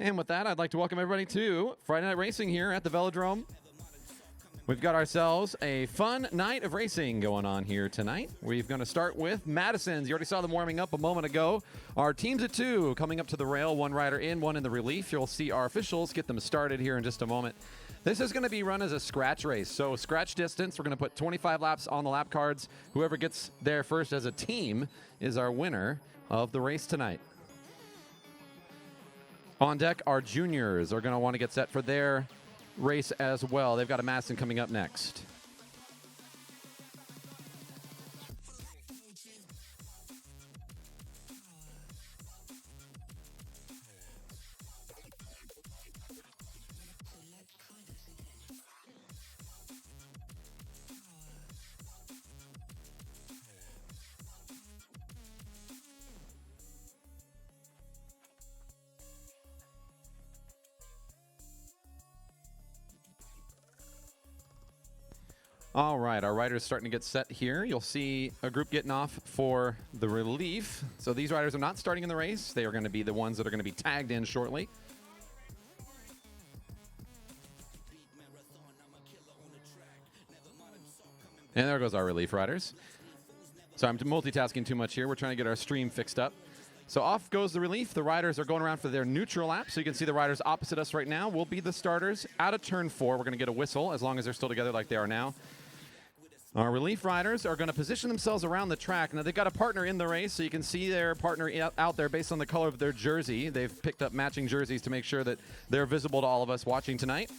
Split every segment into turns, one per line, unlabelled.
And with that, I'd like to welcome everybody to Friday Night Racing here at the Velodrome. We've got ourselves a fun night of racing going on here tonight. We're going to start with Madison's. You already saw them warming up a moment ago. Our teams of two coming up to the rail, one rider in, one in the relief. You'll see our officials get them started here in just a moment. This is going to be run as a scratch race. So scratch distance, we're going to put 25 laps on the lap cards. Whoever gets there first as a team is our winner of the race tonight. On deck, our juniors are going to want to get set for their race as well. They've got a Madison coming up next. All right, our riders starting to get set here. You'll see a group getting off for the relief. So these riders are not starting in the race. They are going to be the ones that are going to be tagged in shortly. And there goes our relief riders. So I'm multitasking too much here. We're trying to get our stream fixed up. So off goes the relief. The riders are going around for their neutral lap. So you can see the riders opposite us right now will be the starters. Out of turn 4, we're going to get a whistle as long as they're still together like they are now. Our relief riders are going to position themselves around the track. Now, they've got a partner in the race, so you can see their partner out there based on the color of their jersey. They've picked up matching jerseys to make sure that they're visible to all of us watching tonight.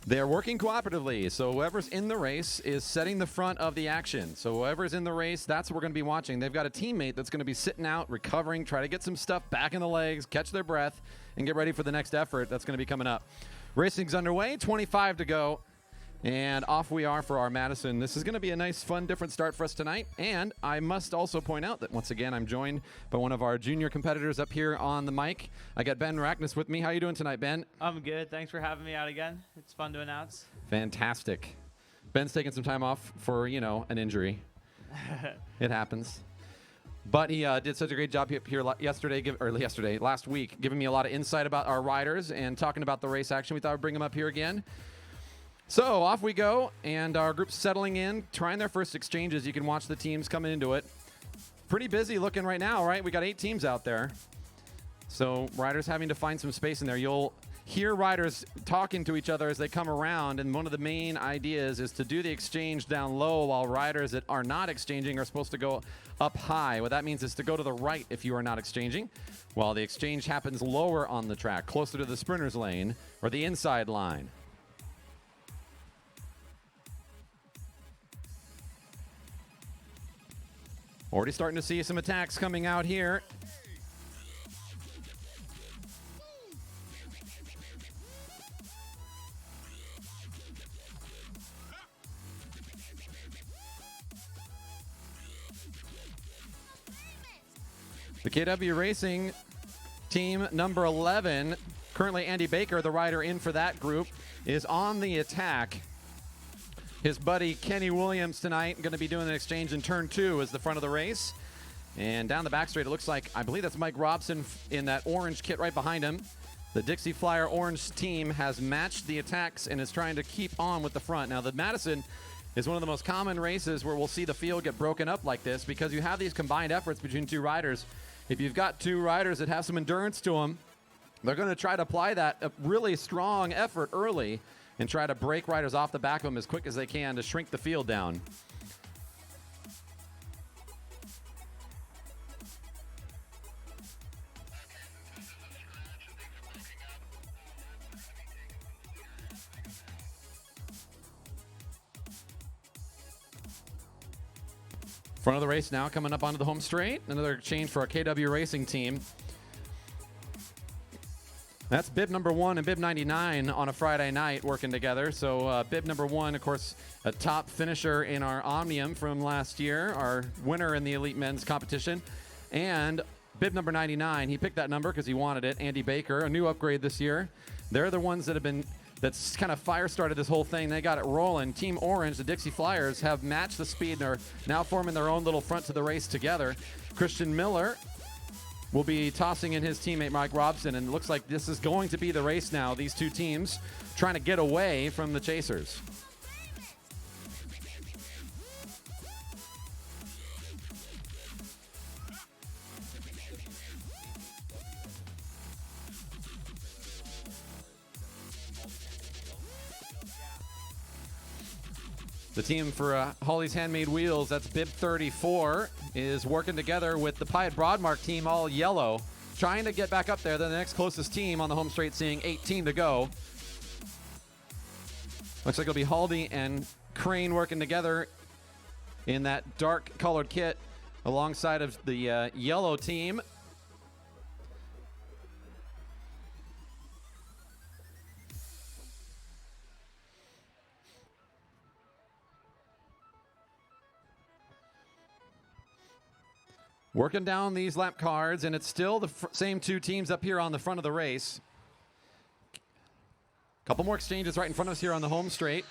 They're working cooperatively, so whoever's in the race is setting the front of the action. So whoever's in the race, that's what we're going to be watching. They've got a teammate that's going to be sitting out, recovering, try to get some stuff back in the legs, catch their breath, and get ready for the next effort that's going to be coming up. Racing's underway, 25 to go. And off we are for our Madison. This is going to be a nice, fun, different start for us tonight. And I must also point out that once again, I'm joined by one of our junior competitors up here on the mic. I got Ben Rackness with me. How you doing tonight, Ben?
I'm good. Thanks for having me out again. It's fun to announce.
Fantastic. Ben's taking some time off for, you know, an injury. It happens. But he did such a great job here last week, giving me a lot of insight about our riders and talking about the race action. We thought we'd bring him up here again. So off we go, and our group's settling in, trying their first exchanges. You can watch the teams coming into it. Pretty busy looking right now, right? We got 8 teams out there. So riders having to find some space in there. You'll hear riders talking to each other as they come around, and one of the main ideas is to do the exchange down low while riders that are not exchanging are supposed to go up high. What that means is to go to the right if you are not exchanging, while the exchange happens lower on the track, closer to the sprinter's lane or the inside line. Already starting to see some attacks coming out here. The KW Racing team number 11, currently Andy Baker, the rider in for that group, is on the attack. His buddy Kenny Williams tonight going to be doing an exchange in turn 2 as the front of the race. And down the back straight, it looks like, I believe that's Mike Robson in that orange kit right behind him. The Dixie Flyer orange team has matched the attacks and is trying to keep on with the front. Now, the Madison is one of the most common races where we'll see the field get broken up like this because you have these combined efforts between 2 riders. If you've got 2 riders that have some endurance to them, they're going to try to apply that really strong effort early and try to break riders off the back of them as quick as they can to shrink the field down. Front of the race now coming up onto the home straight. Another change for our KW Racing team. That's bib number 1 and bib 99 on a Friday night working together. So bib number 1, of course, a top finisher in our Omnium from last year, our winner in the Elite Men's competition. And bib number 99, he picked that number because he wanted it. Andy Baker, a new upgrade this year. They're the ones that have been that's kind of fire-started this whole thing. They got it rolling. Team Orange, the Dixie Flyers, have matched the speed and are now forming their own little front to the race together. Christian Miller will be tossing in his teammate Mike Robson, and it looks like this is going to be the race now. These two teams trying to get away from the chasers. The team for Hawley's Handmade Wheels, that's Bib 34, is working together with the Pyatt Broadmark team, all yellow, trying to get back up there. They're the next closest team on the home straight, seeing 18 to go. Looks like it'll be Haldy and Crane working together in that dark colored kit alongside of the yellow team. Working down these lap cards, and it's still the same two teams up here on the front of the race. Couple more exchanges right in front of us here on the home straight.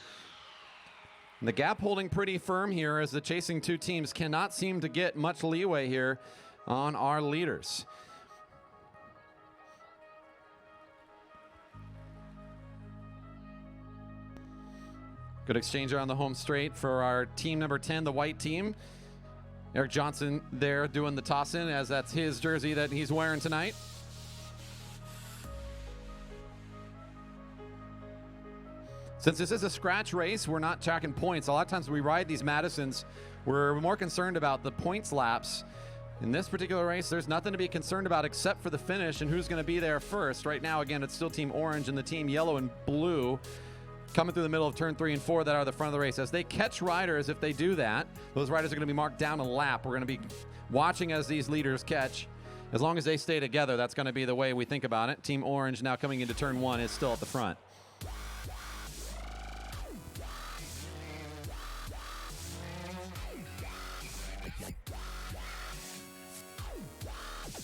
And the gap holding pretty firm here as the chasing two teams cannot seem to get much leeway here on our leaders. Good exchange on the home straight for our team number 10, the white team. Eric Johnson there doing the toss-in, as that's his jersey that he's wearing tonight. Since this is a scratch race, we're not tracking points. A lot of times we ride these Madisons, we're more concerned about the points laps. In this particular race, there's nothing to be concerned about except for the finish and who's going to be there first. Right now, again, it's still Team Orange and the Team Yellow and Blue coming through the middle of turn 3 and 4 that are the front of the race. As they catch riders, if they do that, those riders are going to be marked down a lap. We're going to be watching as these leaders catch. As long as they stay together, that's going to be the way we think about it. Team Orange now coming into turn 1 is still at the front.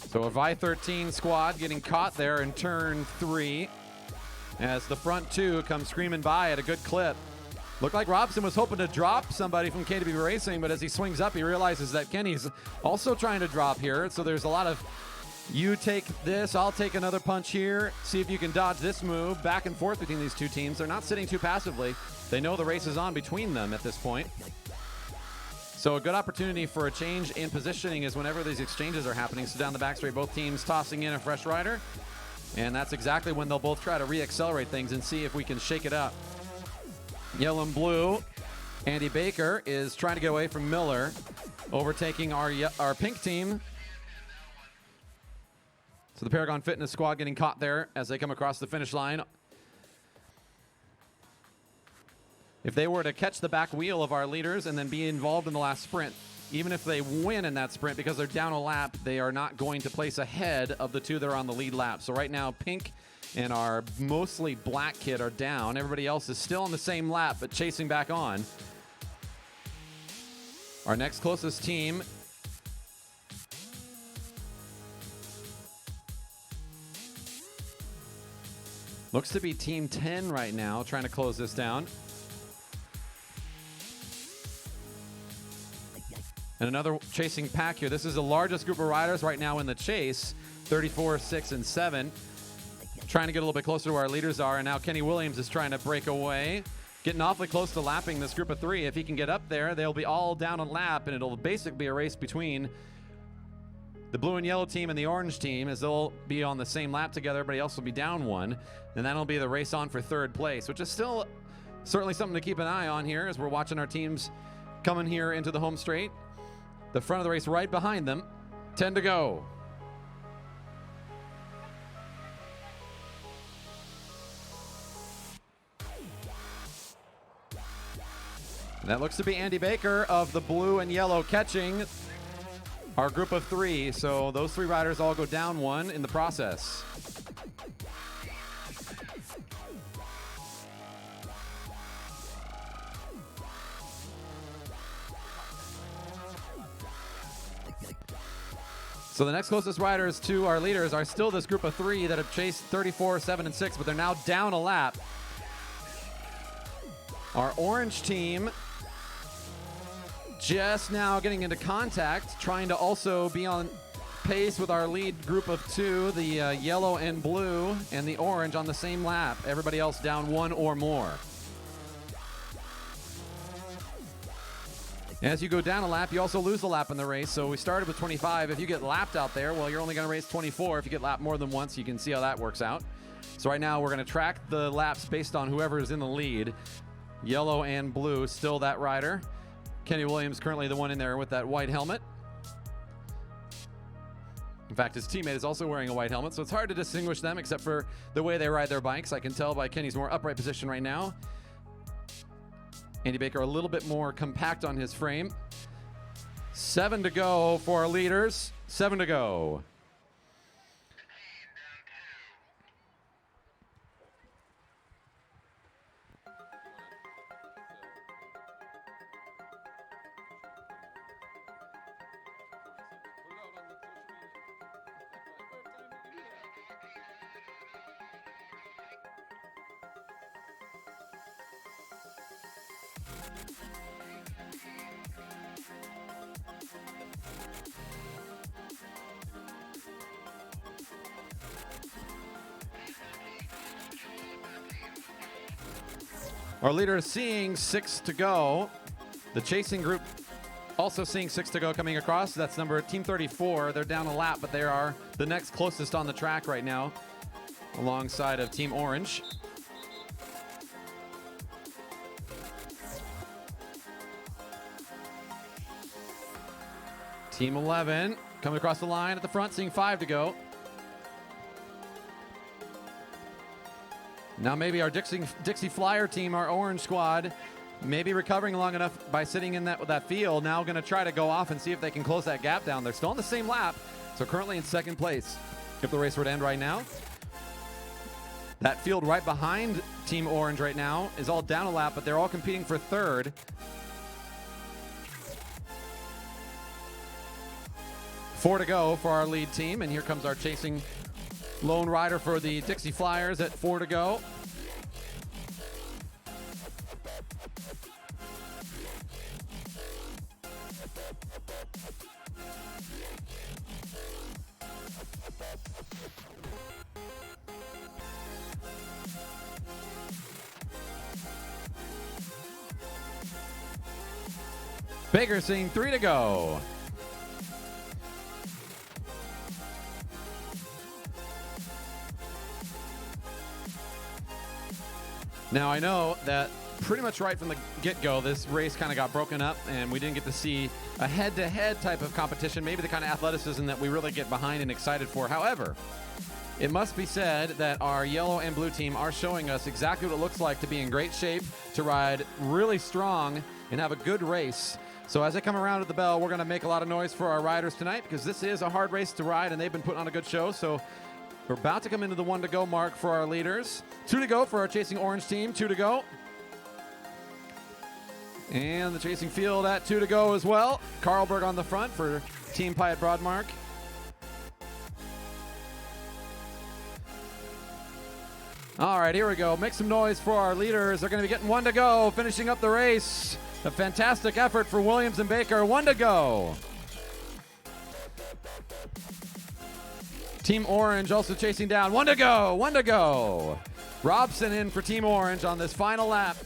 So a Vi-13 squad getting caught there in turn 3. As the front two come screaming by at a good clip. Looked like Robson was hoping to drop somebody from KW Racing, but as he swings up, he realizes that Kenny's also trying to drop here. So there's a lot of, you take this, I'll take another punch here, see if you can dodge this move, back and forth between these two teams. They're not sitting too passively. They know the race is on between them at this point. So a good opportunity for a change in positioning is whenever these exchanges are happening. So down the back straight, both teams tossing in a fresh rider. And that's exactly when they'll both try to re-accelerate things and see if we can shake it up. Yellow and blue, Andy Baker is trying to get away from Miller, overtaking our pink team. So the Paragon Fitness squad getting caught there as they come across the finish line. If they were to catch the back wheel of our leaders and then be involved in the last sprint, even if they win in that sprint, because they're down a lap, they are not going to place ahead of the two that are on the lead lap. So right now, pink and our mostly black kid are down. Everybody else is still on the same lap, but chasing back on. Our next closest team looks to be Team 10 right now, trying to close this down. And another chasing pack here. This is the largest group of riders right now in the chase, 34, 6, and 7. Trying to get a little bit closer to where our leaders are, and now Kenny Williams is trying to break away. Getting awfully close to lapping this group of 3. If he can get up there, they'll be all down a lap, and it'll basically be a race between the blue and yellow team and the orange team, as they'll be on the same lap together. Everybody else will be down 1, and that'll be the race on for 3rd place, which is still certainly something to keep an eye on here as we're watching our teams coming here into the home straight. The front of the race right behind them. 10 to go. And that looks to be Andy Baker of the blue and yellow catching our group of 3. So those 3 riders all go down 1 in the process. So the next closest riders to our leaders are still this group of 3 that have chased 34, 7, and 6, but they're now down a lap. Our orange team just now getting into contact, trying to also be on pace with our lead group of two, the yellow and blue and the orange on the same lap. Everybody else down one or more. As you go down a lap, you also lose a lap in the race. So we started with 25. If you get lapped out there, well, you're only going to race 24. If you get lapped more than once, you can see how that works out. So right now we're going to track the laps based on whoever is in the lead. Yellow and blue, still that rider. Kenny Williams currently the one in there with that white helmet. In fact, his teammate is also wearing a white helmet, so it's hard to distinguish them except for the way they ride their bikes. I can tell by Kenny's more upright position right now. Andy Baker a little bit more compact on his frame. 7 to go for our leaders. 7 to go. Our leader is seeing 6 to go. The chasing group also seeing 6 to go coming across. That's number Team 34. They're down a lap, but they are the next closest on the track right now, alongside of Team Orange. Team 11 coming across the line at the front, seeing 5 to go. Now maybe our Dixie Flyer team, our orange squad, maybe recovering long enough by sitting in that field. Now going to try to go off and see if they can close that gap down. They're still on the same lap, so currently in second place. If the race were to end right now, that field right behind Team Orange right now is all down a lap, but they're all competing for third. Four to go for our lead team, and here comes our chasing lone rider for the Dixie Flyers at 4 to go. Baker seeing 3 to go. Now, I know that pretty much right from the get-go, this race kind of got broken up, and we didn't get to see a head-to-head type of competition, maybe the kind of athleticism that we really get behind and excited for. However, it must be said that our yellow and blue team are showing us exactly what it looks like to be in great shape, to ride really strong, and have a good race. So as they come around at the bell, we're going to make a lot of noise for our riders tonight, because this is a hard race to ride, and they've been putting on a good show. So we're about to come into the 1 to go mark for our leaders. 2 to go for our chasing orange team. 2 to go. And the chasing field at 2 to go as well. Carlberg on the front for Team Pyatt Broadmark. All right, here we go. Make some noise for our leaders. They're going to be getting 1 to go, finishing up the race. A fantastic effort for Williams and Baker. 1 to go. Team Orange also chasing down. 1 to go. 1 to go. Robson in for Team Orange on this final lap.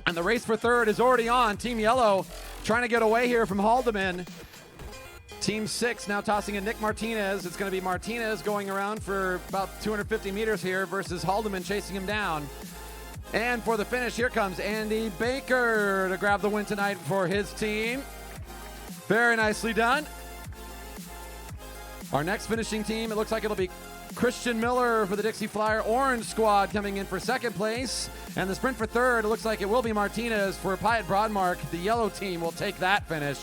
And the race for third is already on. Team Yellow trying to get away here from Haldeman. Team 6 now tossing in Nick Martinez. It's going to be Martinez going around for about 250 meters here versus Haldeman chasing him down. And for the finish, here comes Andy Baker to grab the win tonight for his team. Very nicely done. Our next finishing team, it looks like it'll be Christian Miller for the Dixie Flyer Orange squad coming in for second place. And the sprint for third, it looks like it will be Martinez for Pyatt Broadmark. The yellow team will take that finish.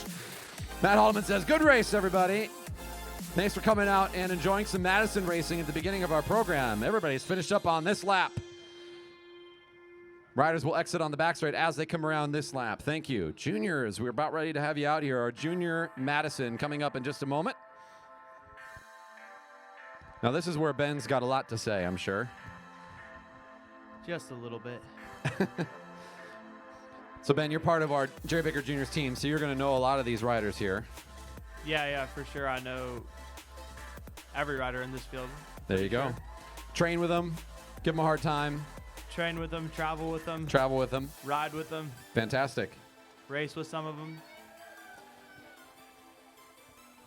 Matt Haldeman says, good race, everybody. Thanks for coming out and enjoying some Madison racing at the beginning of our program. Everybody's finished up on this lap. Riders will exit on the back straight as they come around this lap. Thank you. Juniors, we're about ready to have you out here. Our junior Madison coming up in just a moment. Now, this is where Ben's got a lot to say, I'm sure.
Just a little bit.
So, Ben, you're part of our Jerry Baker Juniors team, so you're going to know a lot of these riders here.
Yeah, for sure. I know every rider in this field.
There you go.
Sure.
Train with them. Give them a hard time.
Train with them, travel with them,
Travel with them.
ride with them,
Fantastic.
race with some of them.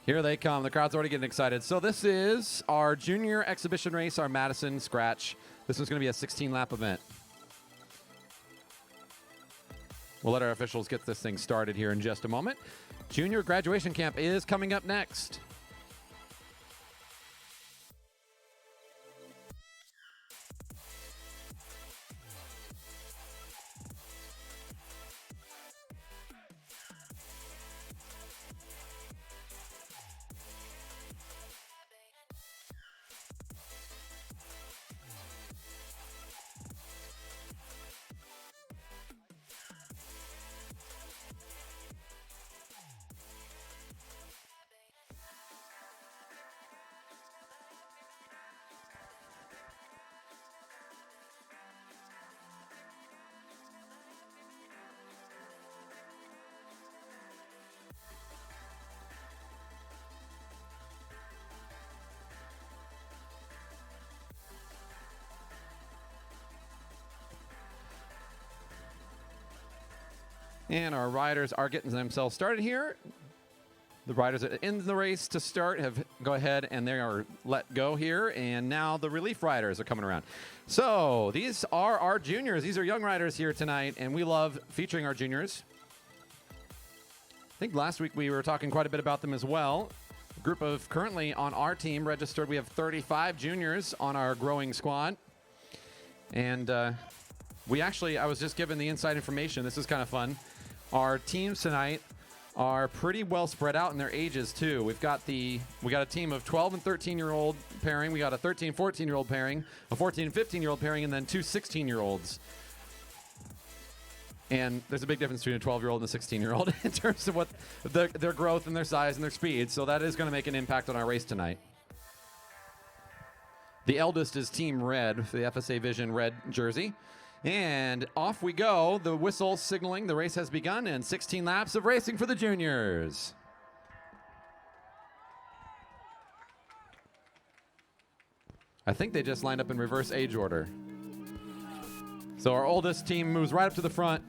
Here they come. The crowd's already getting excited. So this is our junior exhibition race, our Madison Scratch. This is going to be a 16-lap event. We'll let our officials get this thing started here in just a moment. Junior graduation camp is coming up next. And our riders are getting themselves started here. The riders in the race to start have go ahead and they are let go here. And now the relief riders are coming around. So these are our juniors. These are young riders here tonight, and we love featuring our juniors. I think last week we were talking quite a bit about them as well. A group of currently on our team registered. We have 35 juniors on our growing squad. And I was just given the inside information. This is kind of fun. Our teams tonight are pretty well spread out in their ages too. We got a team of 12 and 13-year-old pairing. We got a 13, 14-year-old pairing, a 14 and 15-year-old pairing, and then two 16-year-olds. And there's a big difference between a 12-year-old and a 16-year-old in terms of what their growth and their size and their speed. So that is going to make an impact on our race tonight. The eldest is Team Red, the FSA Vision red jersey. And off we go. The whistle signaling the race has begun, and 16 laps of racing for the juniors. I think they just lined up in reverse age order. So our oldest team moves right up to the front.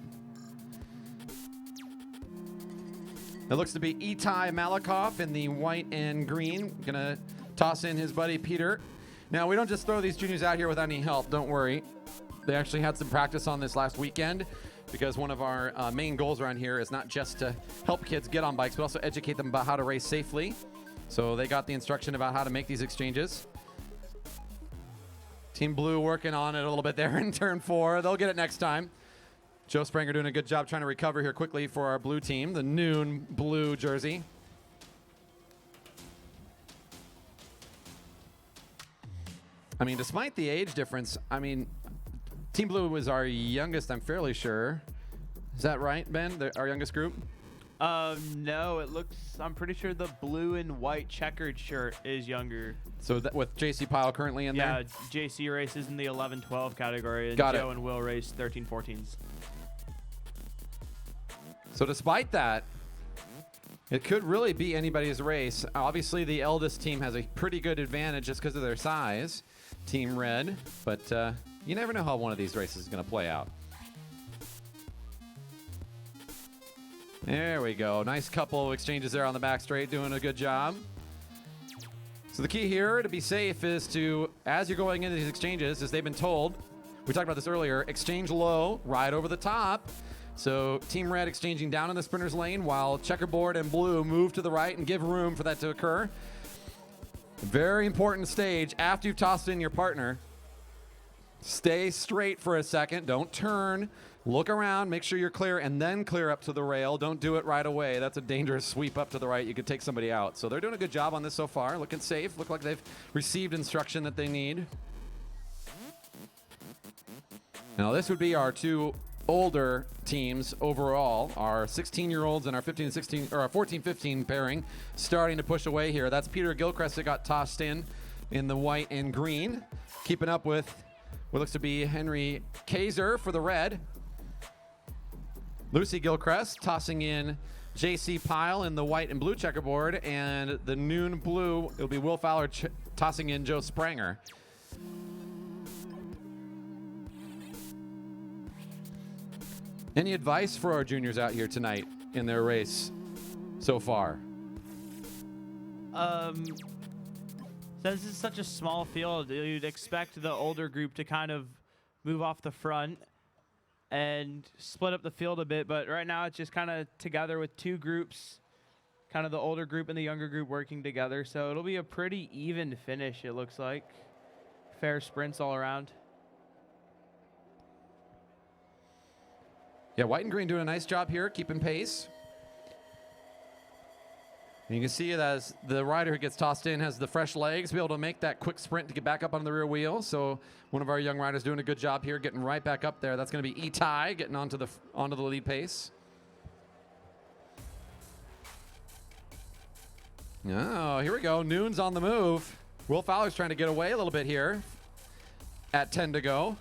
It looks to be Itai Malakoff in the white and green. Gonna toss in his buddy Peter. Now, we don't just throw these juniors out here without any help. Don't worry. They actually had some practice on this last weekend because one of our main goals around here is not just to help kids get on bikes, but also educate them about how to race safely. So they got the instruction about how to make these exchanges. Team Blue working on it a little bit there in turn 4. They'll get it next time. Joe Spranger doing a good job trying to recover here quickly for our blue team, the noon blue jersey. I mean, despite the age difference, Team Blue was our youngest, I'm fairly sure. Is that right, Ben? Our youngest group?
No, I'm pretty sure the blue and white checkered shirt is younger.
So with JC Pyle currently in there?
Yeah, JC races in the 11-12 category, and
Got it.
Joe and Will race 13-14s.
So despite that, it could really be anybody's race. Obviously, the eldest team has a pretty good advantage just because of their size, Team Red, but you never know how one of these races is going to play out. There we go. Nice couple of exchanges there on the back straight, doing a good job. So the key here to be safe is to, as you're going into these exchanges, as they've been told, we talked about this earlier, exchange low, ride over the top. So Team Red exchanging down in the sprinter's lane while checkerboard and blue move to the right and give room for that to occur. Very important stage after you've tossed in your partner. Stay straight for a second. Don't turn. Look around. Make sure you're clear and then clear up to the rail. Don't do it right away. That's a dangerous sweep up to the right. You could take somebody out. So they're doing a good job on this so far. Looking safe. Look like they've received instruction that they need. Now this would be our two older teams overall, our 16-year-olds and our 15 16 or our 14-15 pairing starting to push away here. That's Peter Gilchrist that got tossed in the white and green, keeping up with what looks to be Henry Kaiser for the red. Lucy Gilchrist tossing in JC Pyle in the white and blue checkerboard, and the noon blue, it'll be Will Fowler tossing in Joe Spranger. Any advice for our juniors out here tonight in their race so far?
Since it's such a small field, you'd expect the older group to kind of move off the front and split up the field a bit, but right now it's just kind of together with two groups, kind of the older group and the younger group working together, so it'll be a pretty even finish, it looks like. Fair sprints all around.
Yeah, white and green doing a nice job here, keeping pace. And you can see that as the rider who gets tossed in has the fresh legs, be able to make that quick sprint to get back up on the rear wheel. So one of our young riders doing a good job here, getting right back up there. That's going to be Itai getting onto the lead pace. Oh, here we go. Noon's on the move. Will Fowler's trying to get away a little bit here at 10 to go.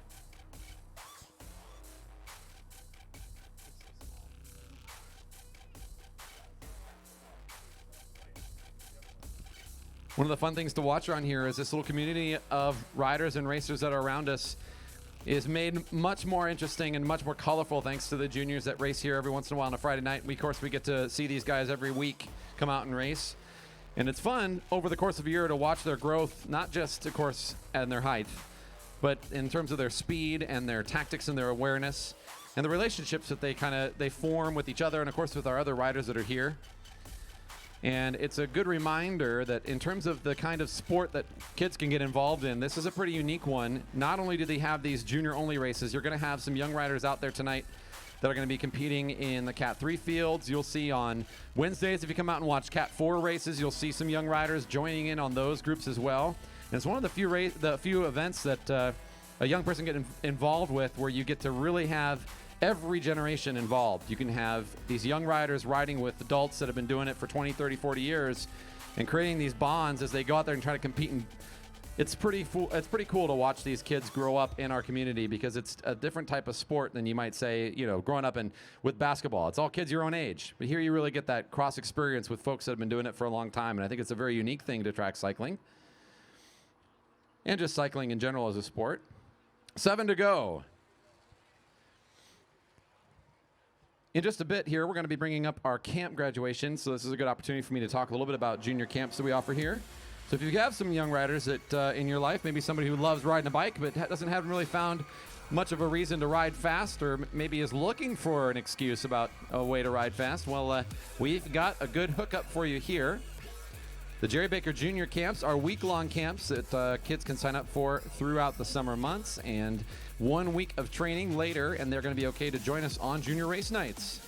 One of the fun things to watch around here is this little community of riders and racers that are around us is made much more interesting and much more colorful thanks to the juniors that race here every once in a while on a Friday night. Of course, we get to see these guys every week come out and race. And it's fun over the course of a year to watch their growth, not just, of course, in their height, but in terms of their speed and their tactics and their awareness and the relationships that they form with each other and, of course, with our other riders that are here. And it's a good reminder that in terms of the kind of sport that kids can get involved in, this is a pretty unique one. Not only do they have these junior-only races, you're going to have some young riders out there tonight that are going to be competing in the Cat 3 fields. You'll see on Wednesdays, if you come out and watch Cat 4 races, you'll see some young riders joining in on those groups as well. And it's one of the few events that a young person get involved with where you get to really have every generation involved. You can have these young riders riding with adults that have been doing it for 20, 30, 40 years and creating these bonds as they go out there and try to compete. And it's pretty cool to watch these kids grow up in our community because it's a different type of sport than you might say, growing up with basketball. It's all kids your own age. But here you really get that cross experience with folks that have been doing it for a long time. And I think it's a very unique thing to track cycling and just cycling in general as a sport. 7 to go. In just a bit here, we're going to be bringing up our camp graduation, so this is a good opportunity for me to talk a little bit about junior camps that we offer here. So if you have some young riders that in your life, maybe somebody who loves riding a bike but haven't really found much of a reason to ride fast, or maybe is looking for an excuse about a way to ride fast, well, we've got a good hookup for you here. The Jerry Baker Junior Camps are week-long camps that kids can sign up for throughout the summer months, and 1 week of training later, and they're going to be okay to join us on junior race nights.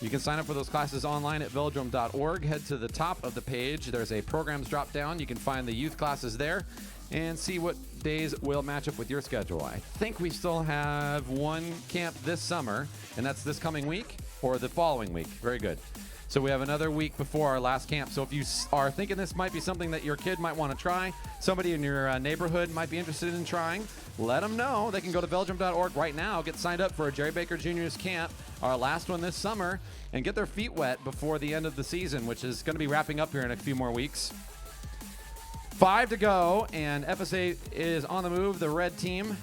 You can sign up for those classes online at velodrome.org. Head to the top of the page. There's a programs drop down. You can find the youth classes there and see what days will match up with your schedule. I think we still have one camp this summer, and that's this coming week or the following week. Very good. So we have another week before our last camp. So if you are thinking this might be something that your kid might want to try, somebody in your neighborhood might be interested in trying, let them know. They can go to velodrome.org right now, get signed up for a Jerry Baker Juniors camp, our last one this summer, and get their feet wet before the end of the season, which is going to be wrapping up here in a few more weeks. 5 to go, and FSA is on the move, the red team.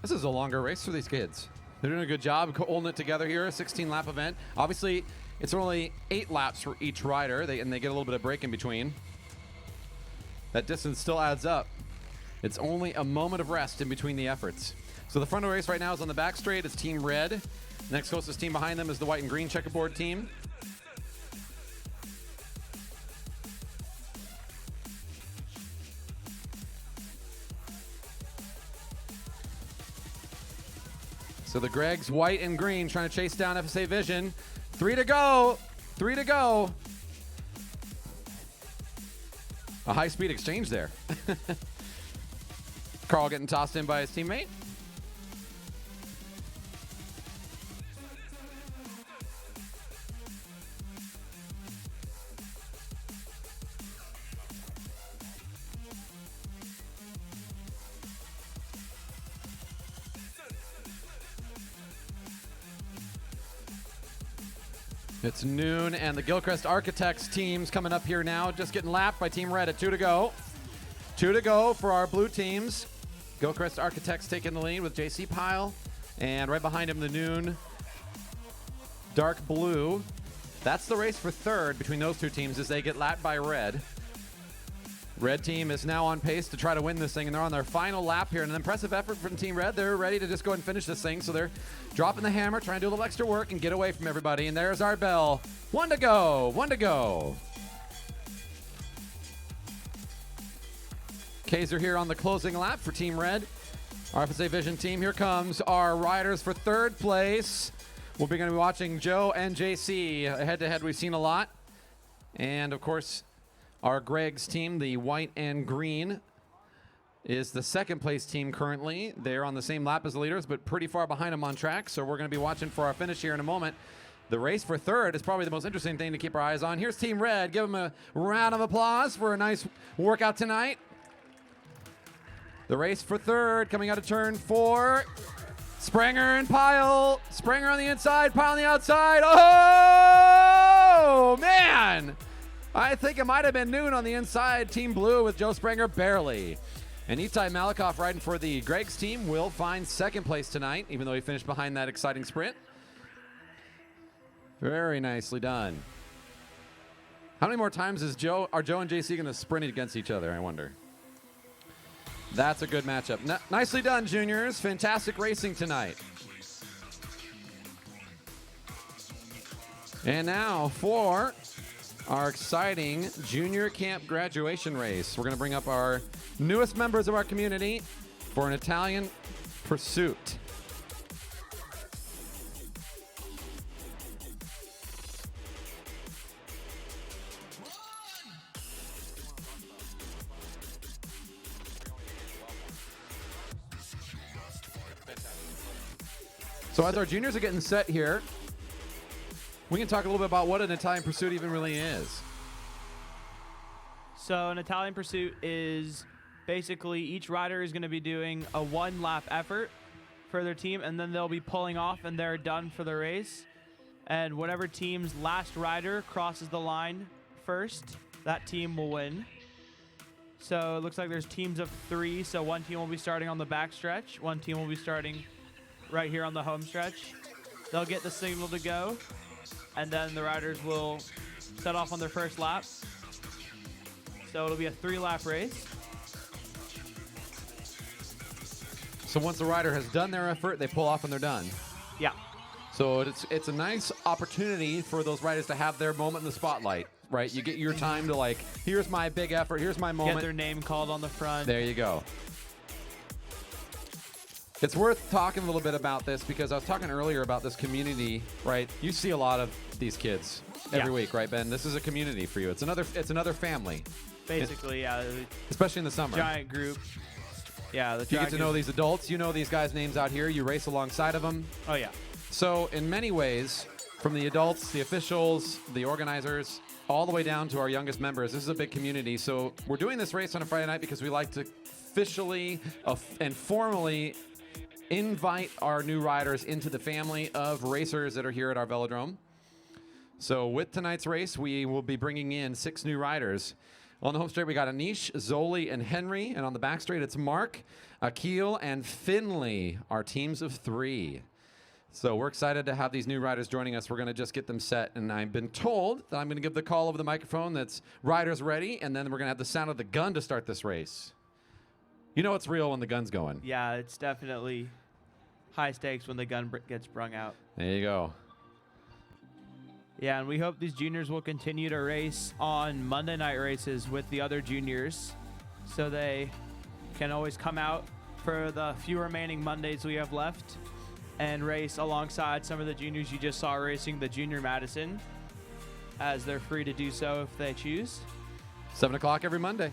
This is a longer race for these kids. They're doing a good job holding it together here, a 16-lap event. Obviously, it's only 8 laps for each rider, and they get a little bit of break in between. That distance still adds up. It's only a moment of rest in between the efforts. So the front of the race right now is on the back straight. It's Team Red. Next closest team behind them is the white and green checkerboard team. So the Gregs, white and green, trying to chase down FSA Vision. 3 to go. 3 to go. A high-speed exchange there. Carl getting tossed in by his teammate. It's noon, and the Gilchrist Architects team's coming up here now. Just getting lapped by Team Red at 2 to go. 2 to go for our blue teams. Gilchrist Architects taking the lead with JC Pyle. And right behind him, the noon dark blue. That's the race for third between those two teams as they get lapped by red. Red team is now on pace to try to win this thing, and they're on their final lap here. And an impressive effort from Team Red. They're ready to just go and finish this thing, so they're dropping the hammer, trying to do a little extra work and get away from everybody. And there's our bell. 1 to go. 1 to go. Kaiser here on the closing lap for Team Red. Our FSA Vision team, here comes our riders for third place. We're going to be watching Joe and JC head-to-head. We've seen a lot. And, of course, our Greg's team, the white and green, is the second place team currently. They're on the same lap as the leaders, but pretty far behind them on track. So we're going to be watching for our finish here in a moment. The race for third is probably the most interesting thing to keep our eyes on. Here's Team Red. Give them a round of applause for a nice workout tonight. The race for third coming out of turn 4. Springer and Pyle. Springer on the inside, Pyle on the outside. Oh, man. I think it might have been noon on the inside. Team Blue with Joe Springer barely. And Itai Malikoff riding for the Greg's team will find second place tonight, even though he finished behind that exciting sprint. Very nicely done. How many more times are Joe and JC going to sprint against each other, I wonder? That's a good matchup. Nicely done, juniors. Fantastic racing tonight. And now for our exciting junior camp graduation race. We're going to bring up our newest members of our community for an Italian pursuit. So as our juniors are getting set here, we can talk a little bit about what an Italian pursuit even really is.
So an Italian pursuit is basically each rider is going to be doing a 1-lap effort for their team, and then they'll be pulling off and they're done for the race. And whatever team's last rider crosses the line first, that team will win. So it looks like there's teams of 3. So one team will be starting on the back stretch. One team will be starting right here on the home stretch. They'll get the signal to go, and then the riders will set off on their first lap. So it'll be a 3-lap race.
So once the rider has done their effort, they pull off and they're done.
Yeah.
So it's a nice opportunity for those riders to have their moment in the spotlight, right? You get your time to, like, here's my big effort, here's my moment.
Get their name called on the front.
There you go. It's worth talking a little bit about this because I was talking earlier about this community, right? You see a lot of these kids every week, right, Ben? This is a community for you. It's another family.
Basically, yeah.
Especially in the summer.
Giant group. Yeah.
You get to know these adults. You know these guys' names out here. You race alongside of them.
Oh, yeah.
So in many ways, from the adults, the officials, the organizers, all the way down to our youngest members, this is a big community. So we're doing this race on a Friday night because we like to officially and formally invite our new riders into the family of racers that are here at our Velodrome. So with tonight's race, we will be bringing in 6 new riders. On the home straight, we got Anish, Zoli, and Henry. And on the back straight, it's Mark, Akil, and Finley, our teams of 3. So we're excited to have these new riders joining us. We're going to just get them set. And I've been told that I'm going to give the call over the microphone that's riders ready. And then we're going to have the sound of the gun to start this race. You know it's real when the gun's going.
Yeah, it's definitely high stakes when the gun gets brung out.
There you go.
Yeah, and we hope these juniors will continue to race on Monday night races with the other juniors so they can always come out for the few remaining Mondays we have left and race alongside some of the juniors you just saw racing the Junior Madison, as they're free to do so if they choose.
7 o'clock every Monday.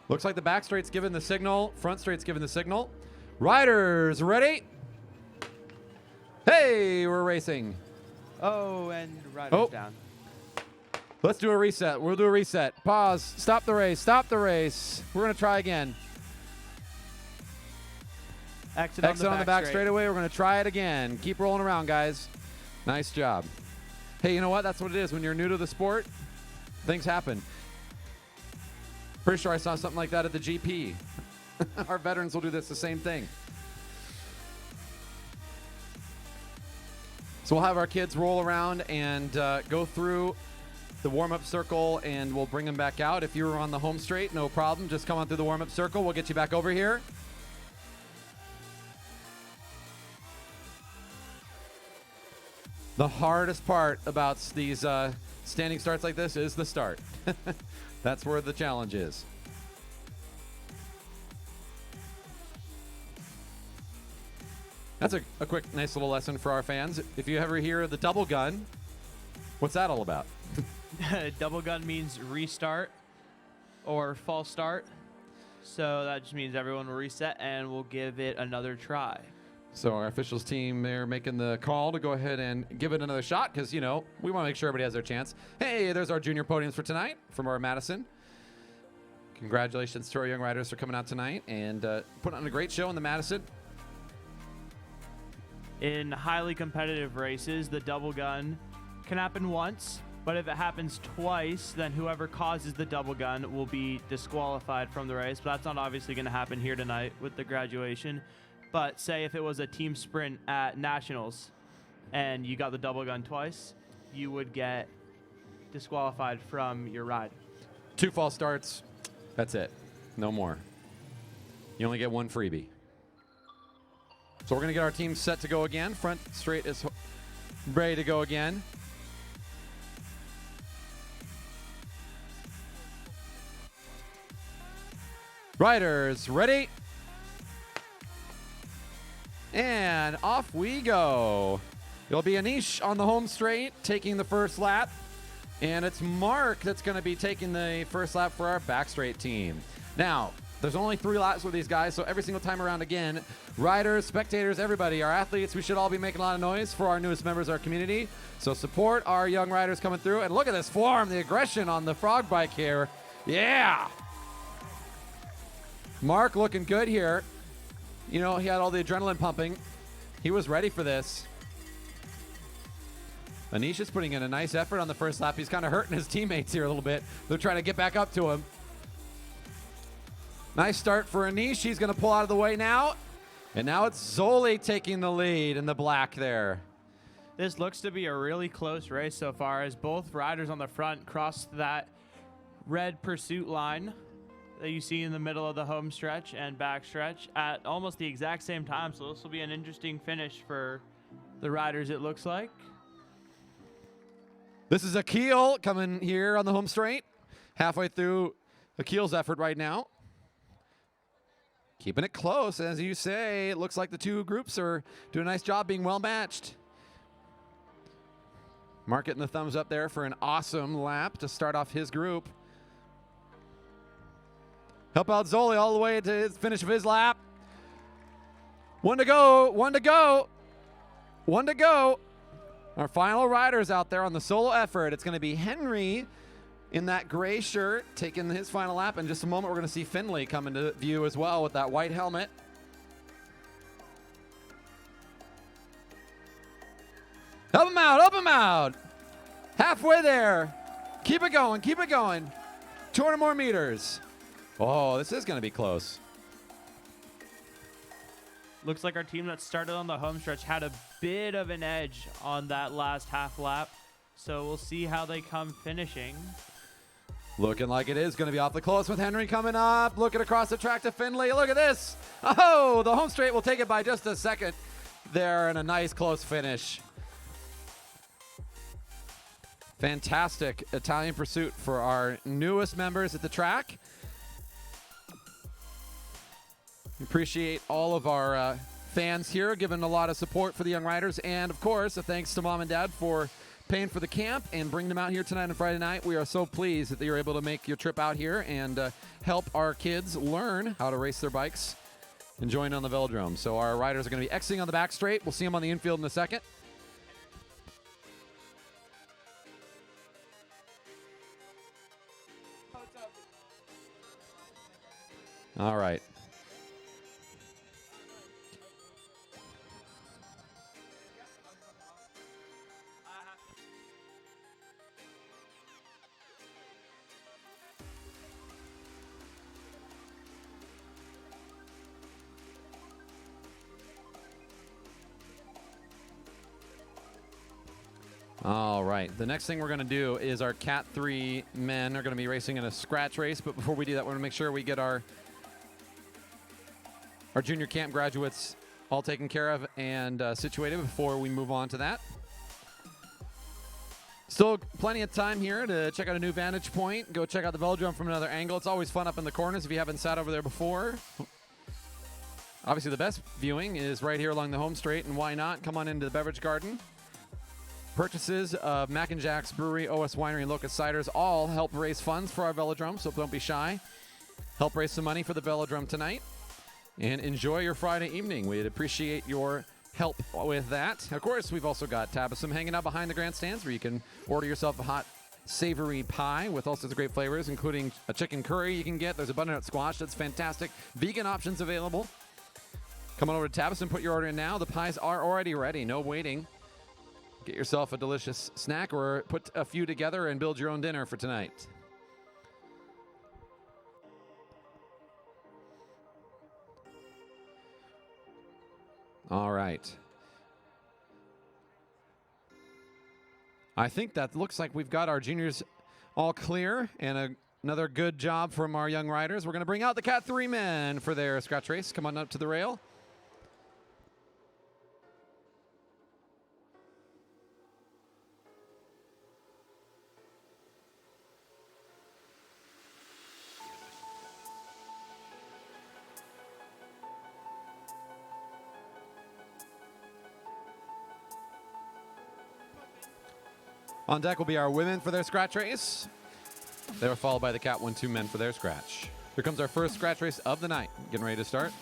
Looks like the back straight's giving the signal. Front straight's giving the signal. Riders ready? Hey, we're racing.
Oh, and riders down.
Let's do a reset. We'll do a reset. Pause. Stop the race. Stop the race. We're going to try again.
Exit
on the back straightaway. We're going to try it again. Keep rolling around, guys. Nice job. Hey, you know what? That's what it is. When you're new to the sport, things happen. Pretty sure I saw something like that at the GP. Our veterans will do this the same thing. So we'll have our kids roll around and go through the warm-up circle, and we'll bring them back out. If you're on the home straight, no problem. Just come on through the warm-up circle. We'll get you back over here. The hardest part about these standing starts like this is the start. That's where the challenge is. That's a quick, nice little lesson for our fans. If you ever hear the double gun, what's that all about?
Double gun means restart or false start. So that just means everyone will reset and we'll give it another try.
So our officials team, they're making the call to go ahead and give it another shot because, you know, we want to make sure everybody has their chance. Hey, there's our junior podiums for tonight from our Madison. Congratulations to our young riders for coming out tonight and putting on a great show in the Madison.
In highly competitive races, the double gun can happen once, but if it happens twice, then whoever causes the double gun will be disqualified from the race. But that's not obviously going to happen here tonight with the graduation. But say if it was a team sprint at Nationals and you got the double gun twice, you would get disqualified from your ride.
2 false starts, that's it. No more. You only get 1 freebie. So we're going to get our team set to go again. Front straight is ready to go again. Riders, ready? And off we go. It'll be Anish on the home straight, taking the first lap. And it's Mark that's going to be taking the first lap for our back straight team. Now, there's only 3 laps with these guys, so every single time around again, riders, spectators, everybody, our athletes, we should all be making a lot of noise for our newest members of our community. So support our young riders coming through. And look at this form, the aggression on the frog bike here. Yeah. Mark looking good here. You know, he had all the adrenaline pumping. He was ready for this. Anish is putting in a nice effort on the first lap. He's kind of hurting his teammates here a little bit. They're trying to get back up to him. Nice start for Anish. He's going to pull out of the way now. And now it's Zoli taking the lead in the black there.
This looks to be a really close race so far as both riders on the front crossed that red pursuit line that you see in the middle of the home stretch and back stretch at almost the exact same time. So this will be an interesting finish for the riders, it looks like.
This is Akil coming here on the home straight. Halfway through Akil's effort right now. Keeping it close, as you say. It looks like the 2 groups are doing a nice job being well matched. Mark getting the thumbs up there for an awesome lap to start off his group. Help out Zoli all the way to his finish of his lap. 1 to go, 1 to go, 1 to go. Our final riders out there on the solo effort. It's going to be Henry in that gray shirt taking his final lap. In just a moment, we're going to see Finley come into view as well with that white helmet. Help him out, help him out. Halfway there. Keep it going, keep it going. 200 more meters. Oh, this is going to be close.
Looks like our team that started on the home stretch had a bit of an edge on that last half lap. So we'll see how they come finishing.
Looking like it is going to be awfully close with Henry coming up. Looking across the track to Finley. Look at this. Oh, the home straight will take it by just a second there and a nice close finish. Fantastic Italian pursuit for our newest members at the track. Appreciate all of our fans here giving a lot of support for the young riders. And, of course, a thanks to Mom and Dad for paying for the camp and bringing them out here tonight and Friday night. We are so pleased that you're able to make your trip out here and help our kids learn how to race their bikes and join on the Velodrome. So our riders are going to be exiting on the back straight. We'll see them on the infield in a second. All right. All right. The next thing we're going to do is our Cat 3 men are going to be racing in a scratch race. But before we do that, we're going to make sure we get our junior camp graduates all taken care of and situated before we move on to that. Still plenty of time here to check out a new vantage point. Go check out the Velodrome from another angle. It's always fun up in the corners if you haven't sat over there before. Obviously, the best viewing is right here along the home straight, and why not? Come on into the beverage garden. Purchases of Mac and Jack's Brewery, OS Winery, and Locust Ciders all help raise funds for our Velodrome, so don't be shy. Help raise some money for the Velodrome tonight. And enjoy your Friday evening. We'd appreciate your help with that. Of course, we've also got Tabasum hanging out behind the grandstands where you can order yourself a hot, savory pie with all sorts of great flavors, including a chicken curry you can get. There's a butternut squash that's fantastic. Vegan options available. Come on over to Tabasum, put your order in now. The pies are already ready. No waiting. Get yourself a delicious snack or put a few together and build your own dinner for tonight. All right. I think that looks like we've got our juniors all clear and another good job from our young riders. We're going to bring out the Cat 3 men for their scratch race. Come on up to the rail. On deck will be our women for their scratch race. They were followed by the Cat 1-2 men for their scratch. Here comes our first scratch race of the night. Getting ready to start.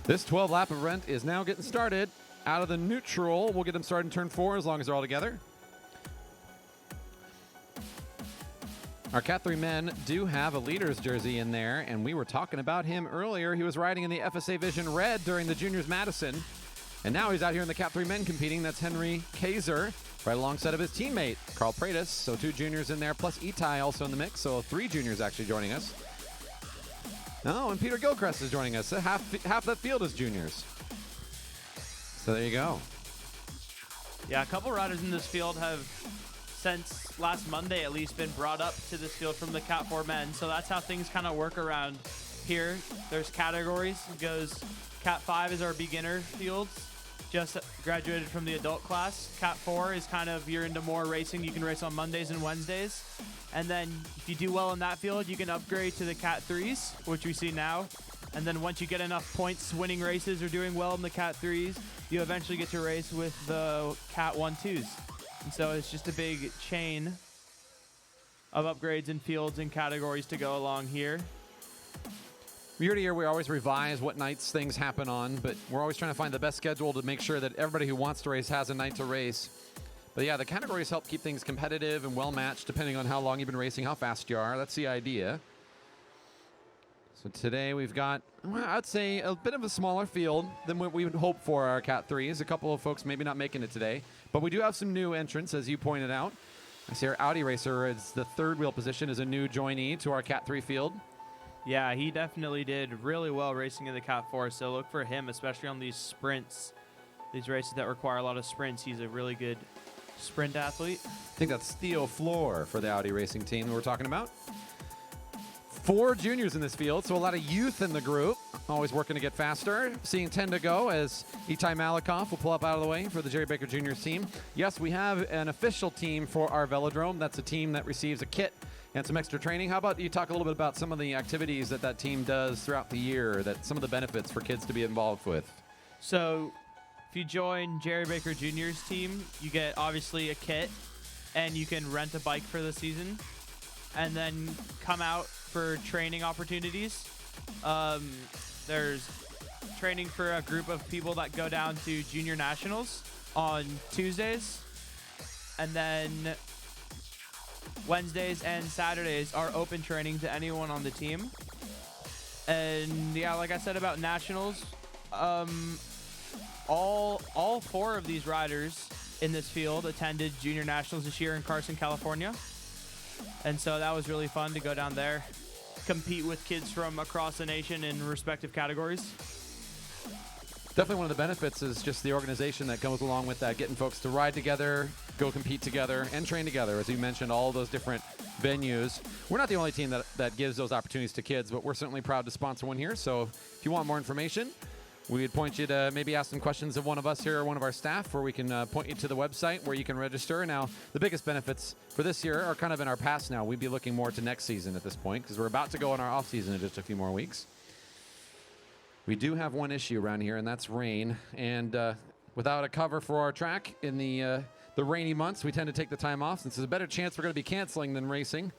This 12-lap event is now getting started. Out of the neutral, we'll get them started in turn 4 as long as they're all together. Our Cat 3 men do have a leader's jersey in there, and we were talking about him earlier. He was riding in the FSA Vision Red during the Juniors Madison, and now he's out here in the Cat 3 men competing. That's Henry Kaiser, right alongside of his teammate, Carl Pratis. So 2 juniors in there, plus Itai also in the mix, so 3 juniors actually joining us. Oh, and Peter Gilchrist is joining us. Half that field is juniors. So there you go.
Yeah, a couple riders in this field have, since last Monday at least, been brought up to this field from the Cat 4 men. So that's how things kind of work around here. There's categories. It goes Cat 5 is our beginner fields, just graduated from the adult class. Cat 4 is kind of, you're into more racing. You can race on Mondays and Wednesdays. And then if you do well in that field, you can upgrade to the Cat 3s, which we see now. And then once you get enough points winning races or doing well in the Cat 3s, you eventually get to race with the Cat 1-2s. And so it's just a big chain of upgrades and fields and categories to go along here.
Year to year, we always revise what nights things happen on, but we're always trying to find the best schedule to make sure that everybody who wants to race has a night to race. But yeah, the categories help keep things competitive and well-matched depending on how long you've been racing, how fast you are. That's the idea. So today we've got, well, I'd say, a bit of a smaller field than what we would hope for our Cat 3s. A couple of folks maybe not making it today. But we do have some new entrants, as you pointed out. I see our Audi racer is the third wheel position, is a new joinee to our Cat 3 field.
Yeah, he definitely did really well racing in the Cat 4, so look for him, especially on these sprints. These races that require a lot of sprints, he's a really good sprint athlete.
I think that's Theo Floor for the Audi racing team that we're talking about. 4 juniors in this field, so a lot of youth in the group. Always working to get faster. Seeing 10 to go as Itai Malikoff will pull up out of the way for the Jerry Baker Juniors team. Yes, we have an official team for our Velodrome. That's a team that receives a kit and some extra training. How about you talk a little bit about some of the activities that team does throughout the year, that some of the benefits for kids to be involved with?
So if you join Jerry Baker Jr.'s team, you get obviously a kit, and you can rent a bike for the season, and then come out for training opportunities. There's training for a group of people that go down to Junior Nationals on Tuesdays, and then Wednesdays and Saturdays are open training to anyone on the team. And yeah, like I said about Nationals, all 4 of these riders in this field attended Junior Nationals this year in Carson, California. And so that was really fun to go down there. compete with kids from across the nation in respective categories.
Definitely one of the benefits is just the organization that goes along with that, getting folks to ride together, go compete together, and train together. As you mentioned, all those different venues. We're not the only team that gives those opportunities to kids, but we're certainly proud to sponsor one here. So if you want more information, we'd point you to maybe ask some questions of one of us here or one of our staff, where we can point you to the website where you can register. Now, the biggest benefits for this year are kind of in our past now. We'd be looking more to next season at this point, because we're about to go on our off season in just a few more weeks. We do have one issue around here, and that's rain. And without a cover for our track in the rainy months, we tend to take the time off, since there's a better chance we're going to be canceling than racing.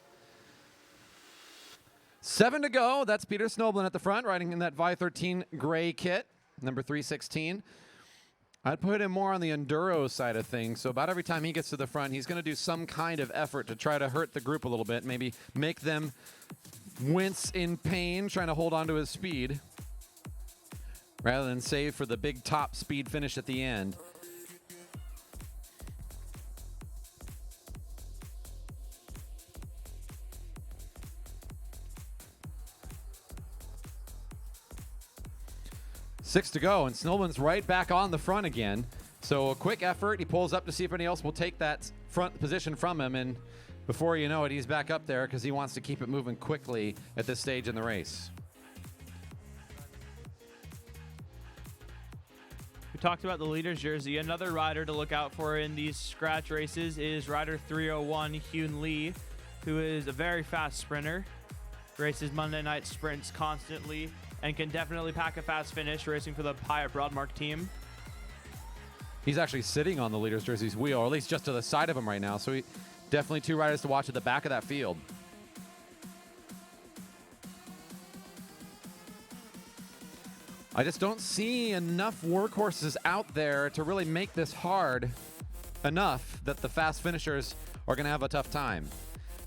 7 to go. That's Peter Snoblin at the front, riding in that Vi-13 gray kit, number 316. I'd put him more on the enduro side of things. So about every time he gets to the front, he's going to do some kind of effort to try to hurt the group a little bit, maybe make them wince in pain, trying to hold on to his speed, rather than save for the big top speed finish at the end. Six to go, and Snowman's right back on the front again. So a quick effort. He pulls up to see if anybody else will take that front position from him, and before you know it, he's back up there because he wants to keep it moving quickly at this stage in the race.
We talked about the leader's jersey. Another rider to look out for in these scratch races is rider 301, Hyun Lee, who is a very fast sprinter. Races Monday night sprints constantly and can definitely pack a fast finish racing for the Hyatt Broadmark team.
He's actually sitting on the leader's jersey's wheel, or at least just to the side of him right now. So definitely two riders to watch at the back of that field. I just don't see enough workhorses out there to really make this hard enough that the fast finishers are going to have a tough time.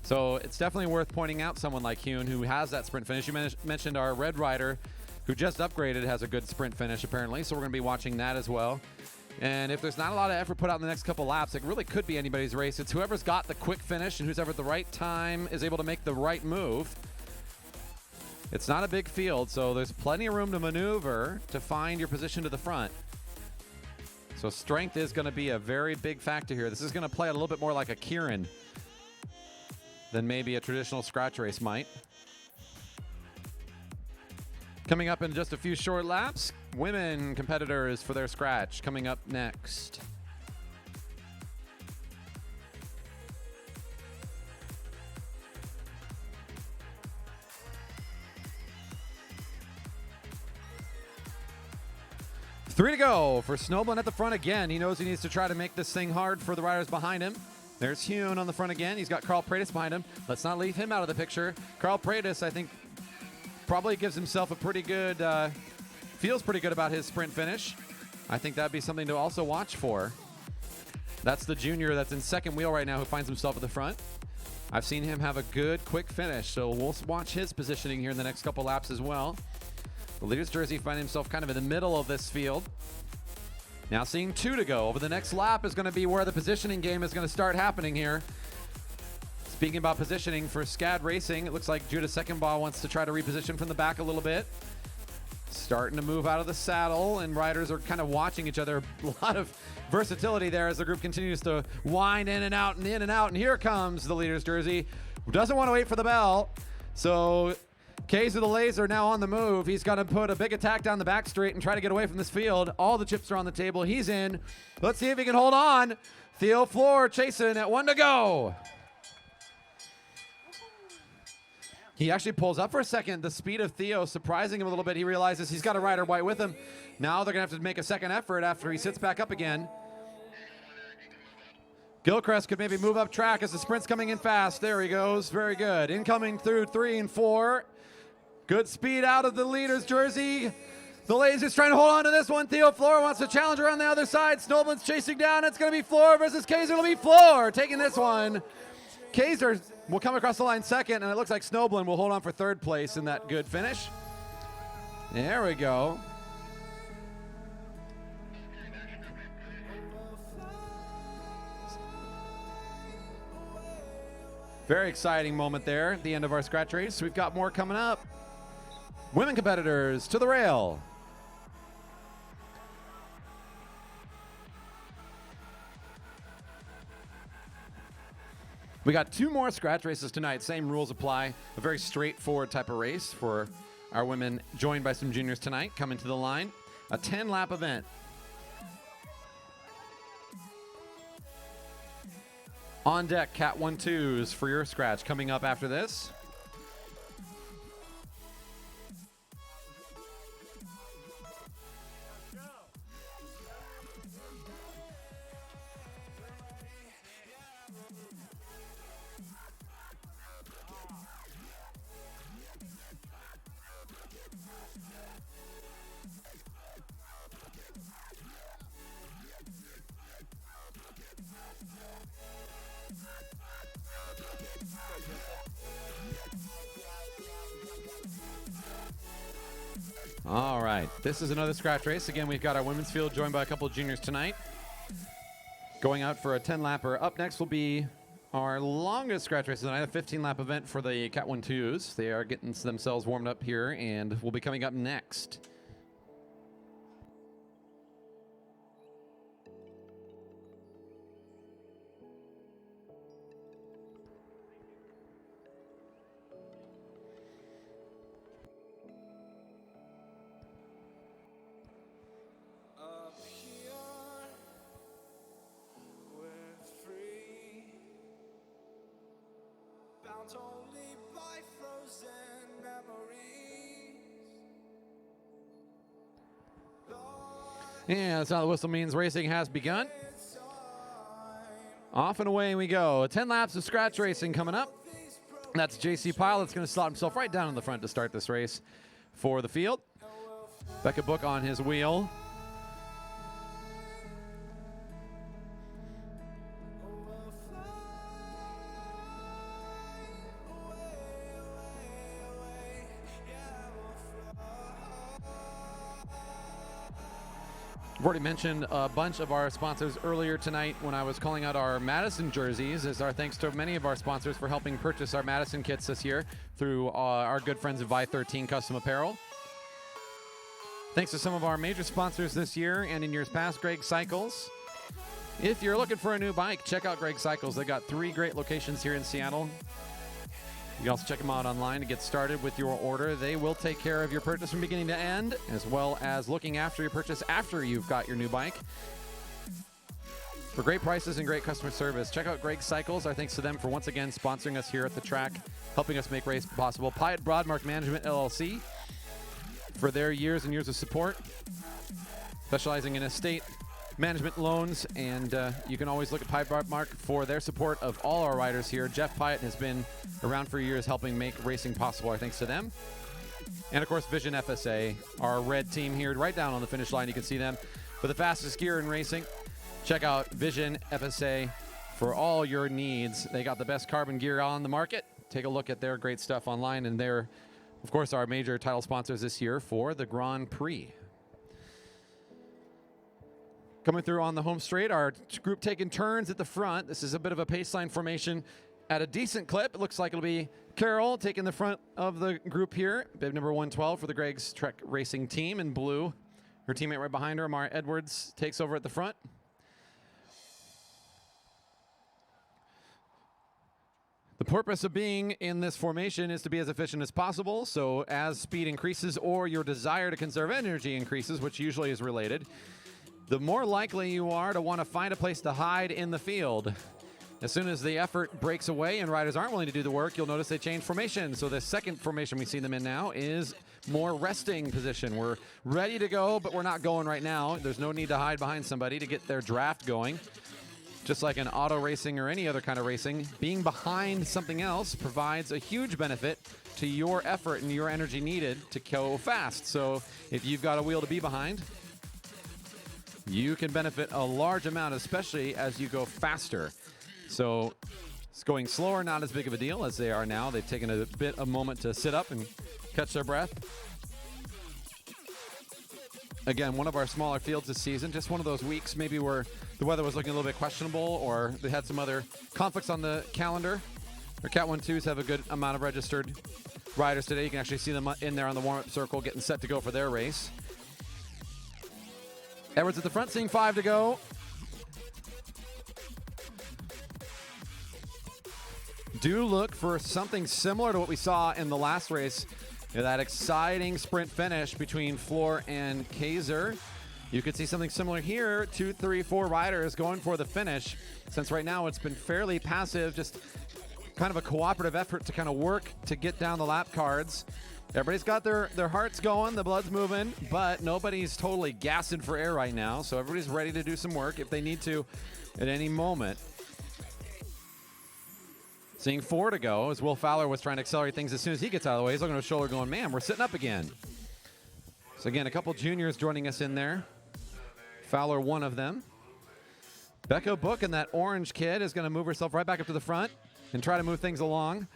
So it's definitely worth pointing out someone like Hyun, who has that sprint finish. You mentioned our Red Rider, who just upgraded, has a good sprint finish apparently, so we're going to be watching that as well. And if there's not a lot of effort put out in the next couple laps, it really could be anybody's race. It's whoever's got the quick finish and who's ever at the right time is able to make the right move. It's not a big field, so there's plenty of room to maneuver to find your position to the front. So strength is going to be a very big factor here. This is going to play a little bit more like a Kieran than maybe a traditional scratch race might. Coming up in just a few short laps, women competitors for their scratch coming up next. Three to go for Snoblin at the front again. He knows he needs to try to make this thing hard for the riders behind him. There's Hyun on the front again. He's got Carl Pratis behind him. Let's not leave him out of the picture. Carl Pratis, I think, probably gives himself a pretty good, feels pretty good about his sprint finish. I think that'd be something to also watch for. That's the junior that's in second wheel right now who finds himself at the front. I've seen him have a good, quick finish, so we'll watch his positioning here in the next couple laps as well. The leader's jersey finding himself kind of in the middle of this field. Now seeing 2 to go. Over the next lap is going to be where the positioning game is going to start happening here. Speaking about positioning for SCAD Racing, it looks like Judah Secondbaugh wants to try to reposition from the back a little bit. Starting to move out of the saddle, and riders are kind of watching each other. A lot of versatility there as the group continues to wind in and out and in and out. And here comes the leader's jersey, who doesn't want to wait for the bell. So Kaiser the Laser now on the move. He's going to put a big attack down the back straight and try to get away from this field. All the chips are on the table. He's in. Let's see if he can hold on. Theo Floor chasing at 1 to go. He actually pulls up for a second. The speed of Theo surprising him a little bit. He realizes he's got a rider white with him. Now they're going to have to make a second effort after he sits back up again. Gilchrist could maybe move up track as the sprint's coming in fast. There he goes. Very good. Incoming through 3 and 4. Good speed out of the leader's jersey. The Laser's trying to hold on to this one. Theo Floor wants to challenge her on the other side. Snowblin's chasing down. It's going to be Floor versus Kaiser. It'll be Floor taking this one. Kaiser will come across the line second, and it looks like Snoblin will hold on for third place in that good finish. There we go. Very exciting moment there at the end of our scratch race. We've got more coming up. Women competitors to the rail. We got 2 more scratch races tonight. Same rules apply. A very straightforward type of race for our women, joined by some juniors tonight, coming to the line. A 10-lap event. On deck, Cat 1-2s for your scratch coming up after this. All right, this is another scratch race. Again, we've got our women's field joined by a couple of juniors tonight. Going out for a 10-lapper. Up next will be our longest scratch race tonight, a 15-lap event for the Cat 1-2s. They are getting themselves warmed up here and will be coming up next.
Only by frozen memories.
And that's how the whistle means racing has begun. Off and away we go. 10 laps of scratch racing coming up. That's JC Pilot's going to slot himself right down in the front to start this race for the field. Becca Book on his wheel. I've already mentioned a bunch of our sponsors earlier tonight when I was calling out our Madison jerseys, as our thanks to many of our sponsors for helping purchase our Madison kits this year through our good friends at Vi13 Custom Apparel. Thanks to some of our major sponsors this year and in years past, Greg Cycles. If you're looking for a new bike, check out Greg Cycles. They got 3 great locations here in Seattle. You can also check them out online to get started with your order. They will take care of your purchase from beginning to end, as well as looking after your purchase after you've got your new bike. For great prices and great customer service, check out Greg Cycles. Our thanks to them for once again sponsoring us here at the track, helping us make race possible. Pyatt Broadmark Management, LLC, for their years and years of support, specializing in estate management loans, and you can always look at Pyatt Broadmark for their support of all our riders here. Jeff Pyatt has been around for years helping make racing possible. Our thanks to them. And of course, Vision FSA, our red team here right down on the finish line. You can see them for the fastest gear in racing. Check out Vision FSA for all your needs. They got the best carbon gear on the market. Take a look at their great stuff online, and they're, of course, our major title sponsors this year for the Grand Prix. Coming through on the home straight, our group taking turns at the front. This is a bit of a pace line formation at a decent clip. It looks like it'll be Carol taking the front of the group here. Bib number 112 for the Greg's Trek Racing team in blue. Her teammate right behind her, Amara Edwards, takes over at the front. The purpose of being in this formation is to be as efficient as possible. So as speed increases or your desire to conserve energy increases, which usually is related, the more likely you are to want to find a place to hide in the field. As soon as the effort breaks away and riders aren't willing to do the work, you'll notice they change formation. So the second formation we see them in now is more resting position. We're ready to go, but we're not going right now. There's no need to hide behind somebody to get their draft going. Just like in auto racing or any other kind of racing, being behind something else provides a huge benefit to your effort and your energy needed to go fast. So if you've got a wheel to be behind, you can benefit a large amount, especially as you go faster. So it's going slower, not as big of a deal as they are now. They've taken a moment to sit up and catch their breath. Again, one of our smaller fields this season, just one of those weeks maybe where the weather was looking a little bit questionable or they had some other conflicts on the calendar. Our Cat 1-2s have a good amount of registered riders today. You can actually see them in there on the warm-up circle getting set to go for their race. Edwards at the front, seeing 5 to go. Do look for something similar to what we saw in the last race. That exciting sprint finish between Floor and Kaiser. You could see something similar here. 2, 3, 4 riders going for the finish. Since right now it's been fairly passive, just kind of a cooperative effort to kind of work to get down the lap cards. Everybody's got their hearts going, the blood's moving, but nobody's totally gassing for air right now. So everybody's ready to do some work if they need to at any moment. Seeing 4 to go as Will Fowler was trying to accelerate things as soon as he gets out of the way. He's looking at his shoulder going, man, we're sitting up again. So again, a couple juniors joining us in there. Fowler, one of them. Becca Book and that orange kid is going to move herself right back up to the front and try to move things along.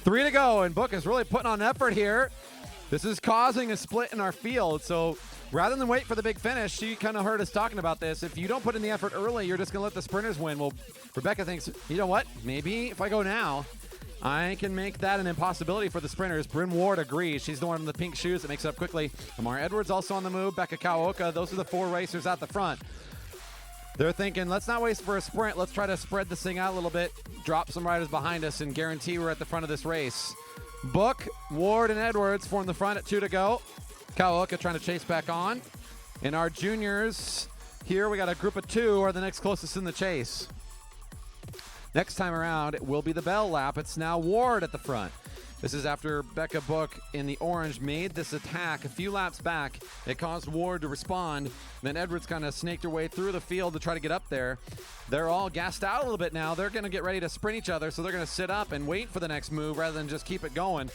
Three to go, and Book is really putting on effort here. This is causing a split in our field, so rather than wait for the big finish, she kind of heard us talking about this. If you don't put in the effort early, you're just going to let the sprinters win. Well, Rebecca thinks, you know what? Maybe if I go now, I can make that an impossibility for the sprinters. Bryn Ward agrees. She's the one in the pink shoes that makes it up quickly. Amara Edwards also on the move. Becca Kawaoka. Those are the 4 racers at the front. They're thinking, let's not waste for a sprint. Let's try to spread this thing out a little bit, drop some riders behind us, and guarantee we're at the front of this race. Book, Ward, and Edwards form the front at 2 to go. Kawaoka trying to chase back on. And our juniors here, we got a group of 2 are the next closest in the chase. Next time around, it will be the bell lap. It's now Ward at the front. This is after Becca Book in the orange made this attack a few laps back. It caused Ward to respond. Then Edwards kind of snaked her way through the field to try to get up there. They're all gassed out a little bit now. They're going to get ready to sprint each other, so they're going to sit up and wait for the next move rather than just keep it going.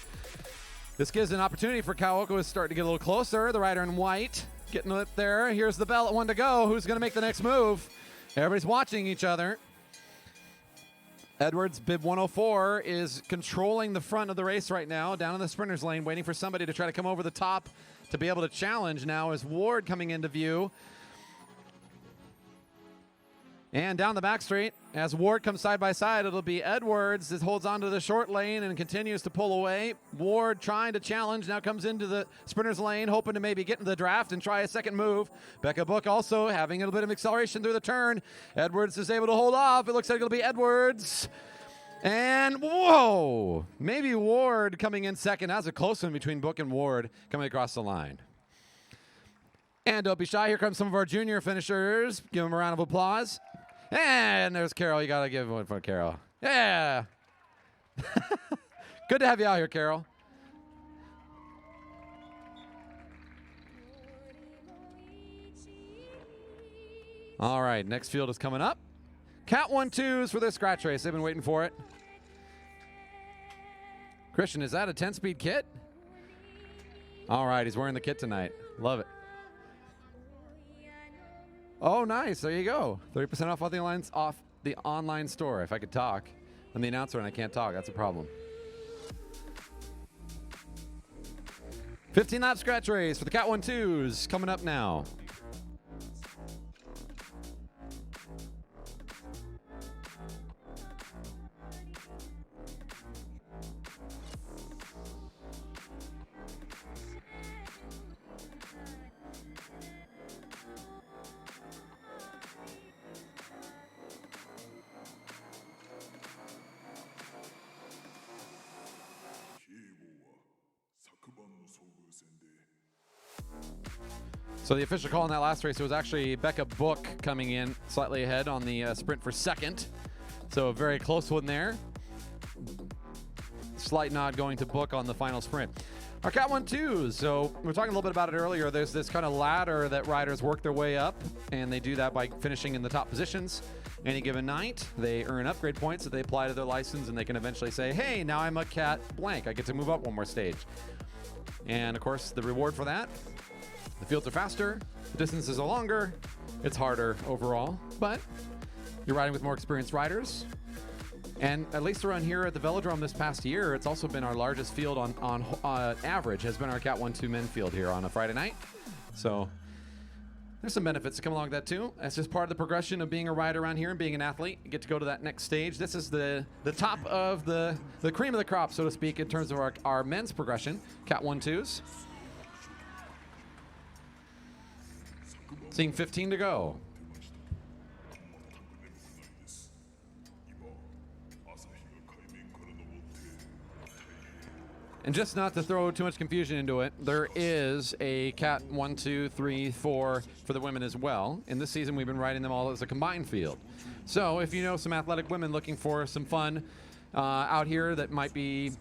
This gives an opportunity for Kawaoka to start to get a little closer. The rider in white getting up there. Here's the bell at 1 to go. Who's going to make the next move? Everybody's watching each other. Edwards, bib 104, is controlling the front of the race right now, down in the sprinter's lane, waiting for somebody to try to come over the top to be able to challenge. Now is Ward coming into view. And down the back straight, as Ward comes side by side, it'll be Edwards that holds onto the short lane and continues to pull away. Ward trying to challenge, now comes into the sprinter's lane, hoping to maybe get into the draft and try a second move. Becca Book also having a little bit of acceleration through the turn. Edwards is able to hold off. It looks like it'll be Edwards. And whoa, maybe Ward coming in second. That's a close one between Book and Ward coming across the line. And don't be shy, here comes some of our junior finishers. Give them a round of applause. And there's Carol. You got to give one for Carol. Yeah. Good to have you out here, Carol. All right, next field is coming up. Cat 1-2s for this scratch race. They've been waiting for it. Christian, is that a 10-speed kit? All right, he's wearing the kit tonight. Love it. Oh, nice. There you go. 30% off the online store. If I could talk. I'm the announcer and I can't talk. That's a problem. 15-lap scratch race for the Cat 1-2s coming up now. So the official call in that last race, it was actually Becca Book coming in slightly ahead on the sprint for second. So a very close one there. Slight nod going to Book on the final sprint. Our Cat 1-2s. So we were talking a little bit about it earlier. There's this kind of ladder that riders work their way up, and they do that by finishing in the top positions. Any given night, they earn upgrade points that they apply to their license, and they can eventually say, hey, now I'm a Cat blank. I get to move up one more stage. And of course, the reward for that, the fields are faster, the distances are longer, it's harder overall, but You're riding with more experienced riders. And at least around here at the Velodrome this past year, it's also been our largest field on average, has been our Cat 1-2 men field here on a Friday night. So there's some benefits to come along with that too. That's just part of the progression of being a rider around here and being an athlete. You get to go to that next stage. This is the top of the cream of the crop, so to speak, in terms of our men's progression, Cat 1-2s. Seeing 15 to go. And just not to throw too much confusion into it, there is a Cat 1, 2, 3, 4 for the women as well. In this season, we've been riding them all as a combined field. So if you know some athletic women looking for some fun out here that might be,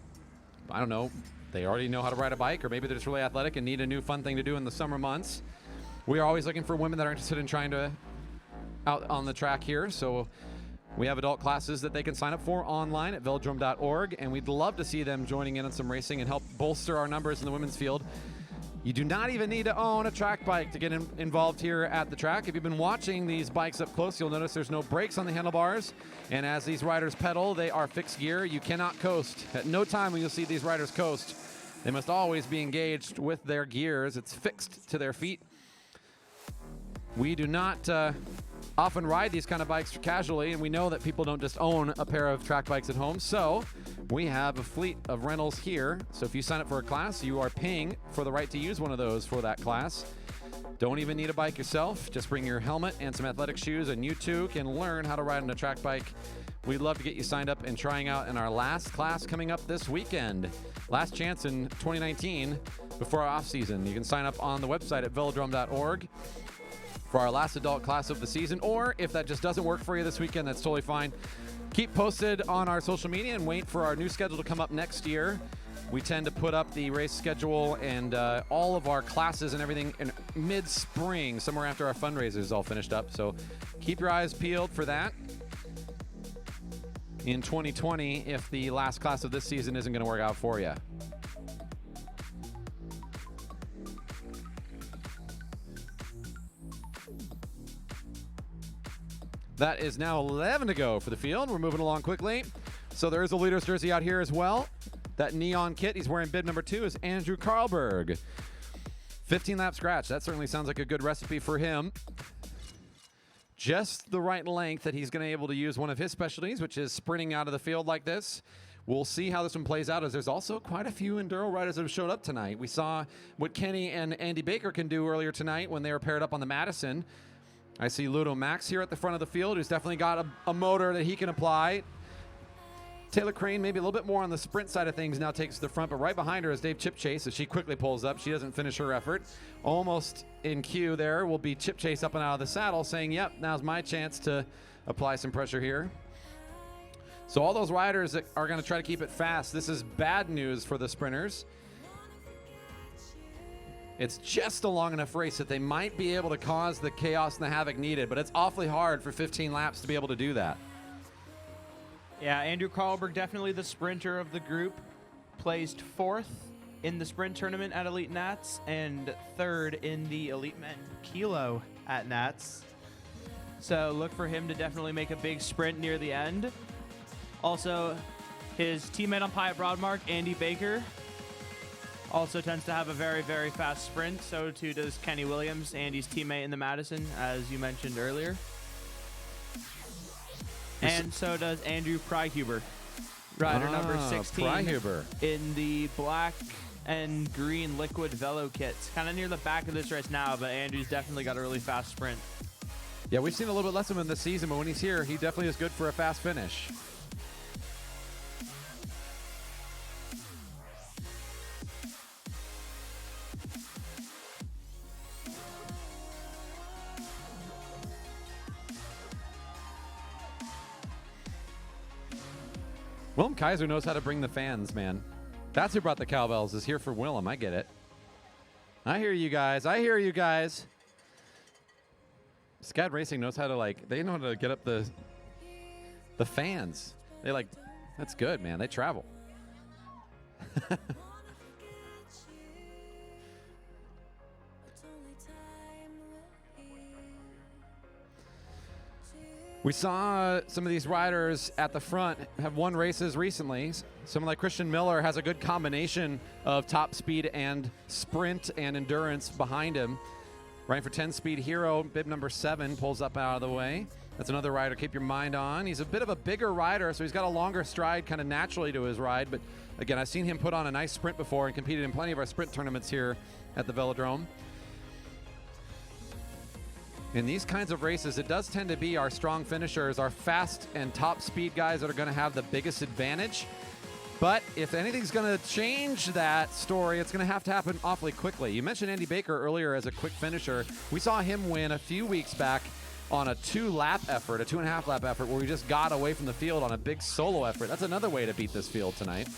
I don't know, they already know how to ride a bike, or maybe they're just really athletic and need a new fun thing to do in the summer months. We are always looking for women that are interested in trying to out on the track here. So we have adult classes that they can sign up for online at velodrome.org, and we'd love to see them joining in on some racing and help bolster our numbers in the women's field. You do not even need to own a track bike to get involved here at the track. If you've been watching these bikes up close, you'll notice there's no brakes on the handlebars, and as these riders pedal, they are fixed gear. You cannot coast. At no time will you see these riders coast. They must always be engaged with their gears. It's fixed to their feet. We do not often ride these kind of bikes casually, and we know that people don't just own a pair of track bikes at home, so we have a fleet of rentals here. So if you sign up for a class, you are paying for the right to use one of those for that class. Don't even need a bike yourself. Just bring your helmet and some athletic shoes, and you too can learn how to ride on a track bike. We'd love to get you signed up and trying out in our last class coming up this weekend. Last chance in 2019 before our off season. You can sign up on the website at velodrome.org for our last adult class of the season, or if that just doesn't work for you this weekend, that's totally fine. Keep posted on our social media and wait for our new schedule to come up next year. We tend to put up the race schedule and all of our classes and everything in mid-spring, somewhere after our fundraiser is all finished up. So keep your eyes peeled for that in 2020 if the last class of this season isn't going to work out for you. That is now 11 to go for the field. We're moving along quickly. So there is a leader's jersey out here as well. That neon kit he's wearing, bib number 2, is Andrew Karlberg. 15-lap scratch. That certainly sounds like a good recipe for him. Just the right length that he's going to be able to use one of his specialties, which is sprinting out of the field like this. We'll see how this one plays out, as there's also quite a few enduro riders that have showed up tonight. We saw what Kenny and Andy Baker can do earlier tonight when they were paired up on the Madison. I see Ludo Max here at the front of the field, who's definitely got a motor that he can apply. Taylor Crane, maybe a little bit more on the sprint side of things, now takes the front, but right behind her is Dave Chip Chase as she quickly pulls up. She doesn't finish her effort. Almost in queue there will be Chip Chase up and out of the saddle saying, yep, now's my chance to apply some pressure here. So all those riders that are going to try to keep it fast, this is bad news for the sprinters. It's just a long enough race that they might be able to cause the chaos and the havoc needed, but it's awfully hard for 15 laps to be able to do that.
Yeah, Andrew Karlberg, definitely the sprinter of the group. Placed 4th in the sprint tournament at Elite Nats and 3rd in the Elite Men Kilo at Nats. So look for him to definitely make a big sprint near the end. Also, his teammate on Pyatt Broadmark, Andy Baker, also tends to have a very, very fast sprint. So too does Kenny Williams, Andy's teammate in the Madison, as you mentioned earlier. And so does Andrew Pryhuber, rider number 16
Pryhuber
in the black and green liquid velo kits. Kind of near the back of this race now, but Andrew's definitely got a really fast sprint.
Yeah, we've seen a little bit less of him this season, but when he's here, he definitely is good for a fast finish. Willem Kaiser knows how to bring the fans, man. That's who brought the cowbells, is here for Willem. I get it. I hear you guys. I hear you guys. Scad Racing knows how to, they know how to get up the fans. They, that's good, man. They travel. We saw some of these riders at the front have won races recently. Someone like Christian Miller has a good combination of top speed and sprint and endurance behind him. Riding for 10-speed Hero, bib number 7 pulls up out of the way. That's another rider to keep your mind on. He's a bit of a bigger rider, so he's got a longer stride kind of naturally to his ride. But again, I've seen him put on a nice sprint before and competed in plenty of our sprint tournaments here at the Velodrome. In these kinds of races, it does tend to be our strong finishers, our fast and top speed guys that are going to have the biggest advantage. But if anything's going to change that story, it's going to have to happen awfully quickly. You mentioned Andy Baker earlier as a quick finisher. We saw him win a few weeks back on a 2-lap effort, a 2.5-lap effort, where we just got away from the field on a big solo effort. That's another way to beat this field tonight.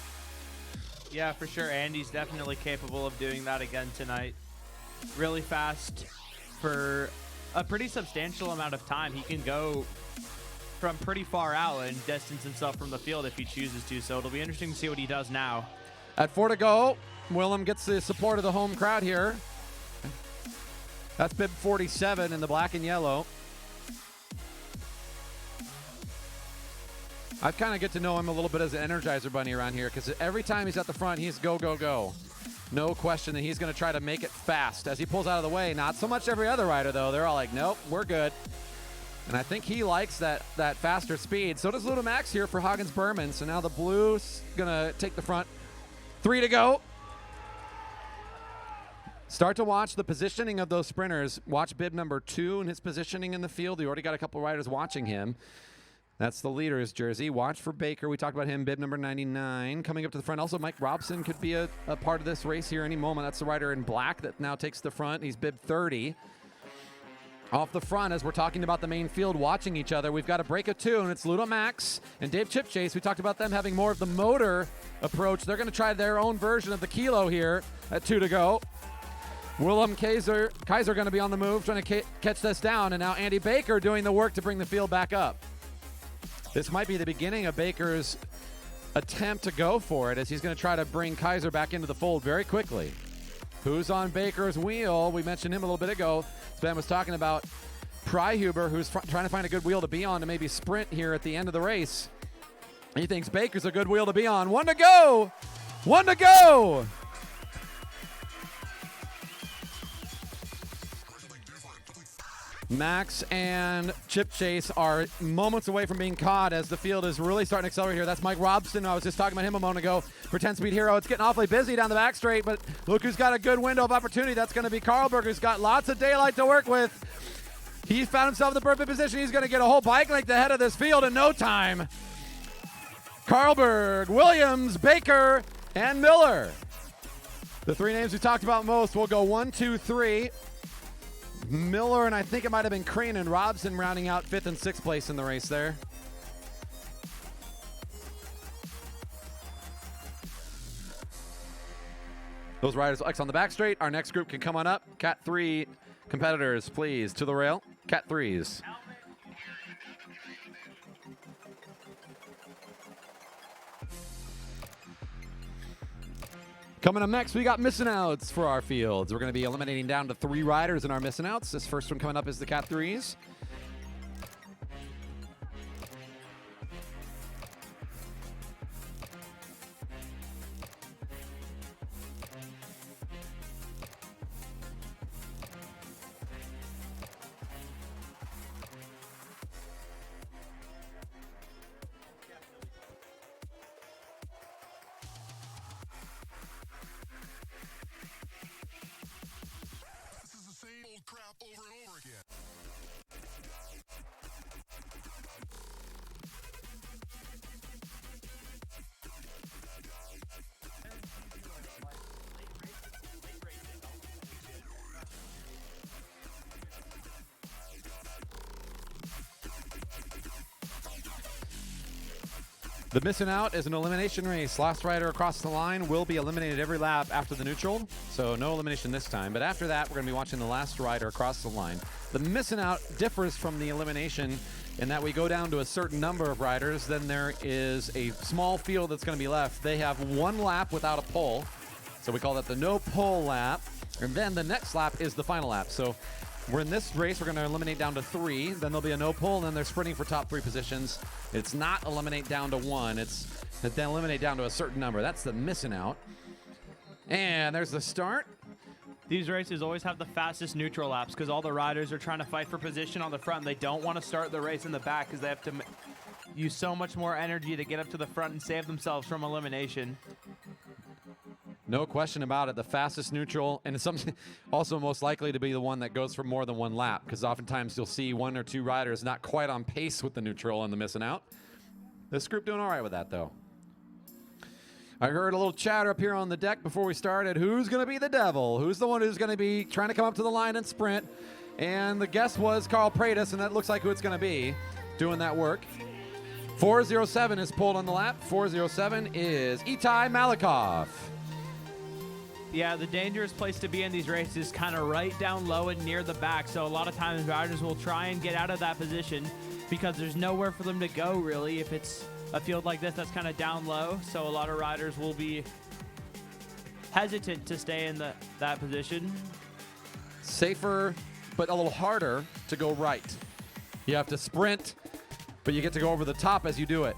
Yeah, for sure. Andy's definitely capable of doing that again tonight. Really fast for a pretty substantial amount of time. He can go from pretty far out and distance himself from the field if he chooses to, so it'll be interesting to see what he does now.
At 4 to go, Willem gets the support of the home crowd here. That's bib 47 in the black and yellow. I kind of get to know him a little bit as an Energizer Bunny around here, because every time he's at the front, he's go, go, go. No question that he's going to try to make it fast as he pulls out of the way. Not so much every other rider, though. They're all like, nope, we're good. And I think he likes that faster speed. So does Max here for Hagens Berman. So now the blue's going to take the front. 3 to go. Start to watch the positioning of those sprinters. Watch bib number 2 and his positioning in the field. You already got a couple riders watching him. That's the leader's jersey. Watch for Baker. We talked about him, bib number 99. Coming up to the front. Also, Mike Robson could be a part of this race here any moment. That's the rider in black that now takes the front. He's bib 30. Off the front, as we're talking about the main field watching each other, we've got a break of 2, and it's Ludo Max and Dave Chipchase. We talked about them having more of the motor approach. They're going to try their own version of the kilo here at 2 to go. Willem Kaiser going to be on the move, trying to catch this down, and now Andy Baker doing the work to bring the field back up. This might be the beginning of Baker's attempt to go for it, as he's going to try to bring Kaiser back into the fold very quickly. Who's on Baker's wheel? We mentioned him a little bit ago. Sven was talking about Pryhuber, who's trying to find a good wheel to be on to maybe sprint here at the end of the race. He thinks Baker's a good wheel to be on. 1 to go! 1 to go! Max and Chipchase are moments away from being caught as the field is really starting to accelerate here. That's Mike Robson. I was just talking about him a moment ago for 10-speed Hero. It's getting awfully busy down the back straight, but look who's got a good window of opportunity. That's going to be Karlberg, who's got lots of daylight to work with. He found himself in the perfect position. He's going to get a whole bike length ahead of this field in no time. Karlberg, Williams, Baker, and Miller. The 3 names we talked about most will go 1, 2, 3. Miller, and I think it might have been Crane and Robson rounding out 5th and 6th place in the race there. Those riders X on the back straight. Our next group can come on up. Cat 3 competitors, please, to the rail. Cat 3s. Coming up next, we got missing outs for our fields. We're going to be eliminating down to 3 riders in our missing outs. This first one coming up is the Cat 3s.
Crap over and over again.
The missing out is an elimination race. Last rider across the line will be eliminated every lap after the neutral, so no elimination this time. But after that, we're going to be watching the last rider across the line. The missing out differs from the elimination in that we go down to a certain number of riders. Then there is a small field that's going to be left. They have 1 lap without a pole, so we call that the no pole lap. And then the next lap is the final lap. So We're in this race. We're going to eliminate down to 3. Then there'll be a no pull, and then they're sprinting for top 3 positions. It's not eliminate down to 1. It's then eliminate down to a certain number. That's the missing out. And there's the start.
These races always have the fastest neutral laps because all the riders are trying to fight for position on the front. They don't want to start the race in the back because they have to use so much more energy to get up to the front and save themselves from elimination.
No question about it. The fastest neutral, and it's something also most likely to be the one that goes for more than one lap, because oftentimes you'll see 1 or 2 riders not quite on pace with the neutral and the missing out. This group doing all right with that, though. I heard a little chatter up here on the deck before we started. Who's going to be the devil? Who's the one who's going to be trying to come up to the line and sprint? And the guess was Carl Pratis, and that looks like who it's going to be doing that work. 407 is pulled on the lap. 407 is Itai Malikov.
Yeah, the dangerous place to be in these races is kind of right down low and near the back. So a lot of times riders will try and get out of that position because there's nowhere for them to go, really, if it's a field like this that's kind of down low. So a lot of riders will be hesitant to stay in that position.
Safer, but a little harder to go right. You have to sprint, but you get to go over the top as you do it.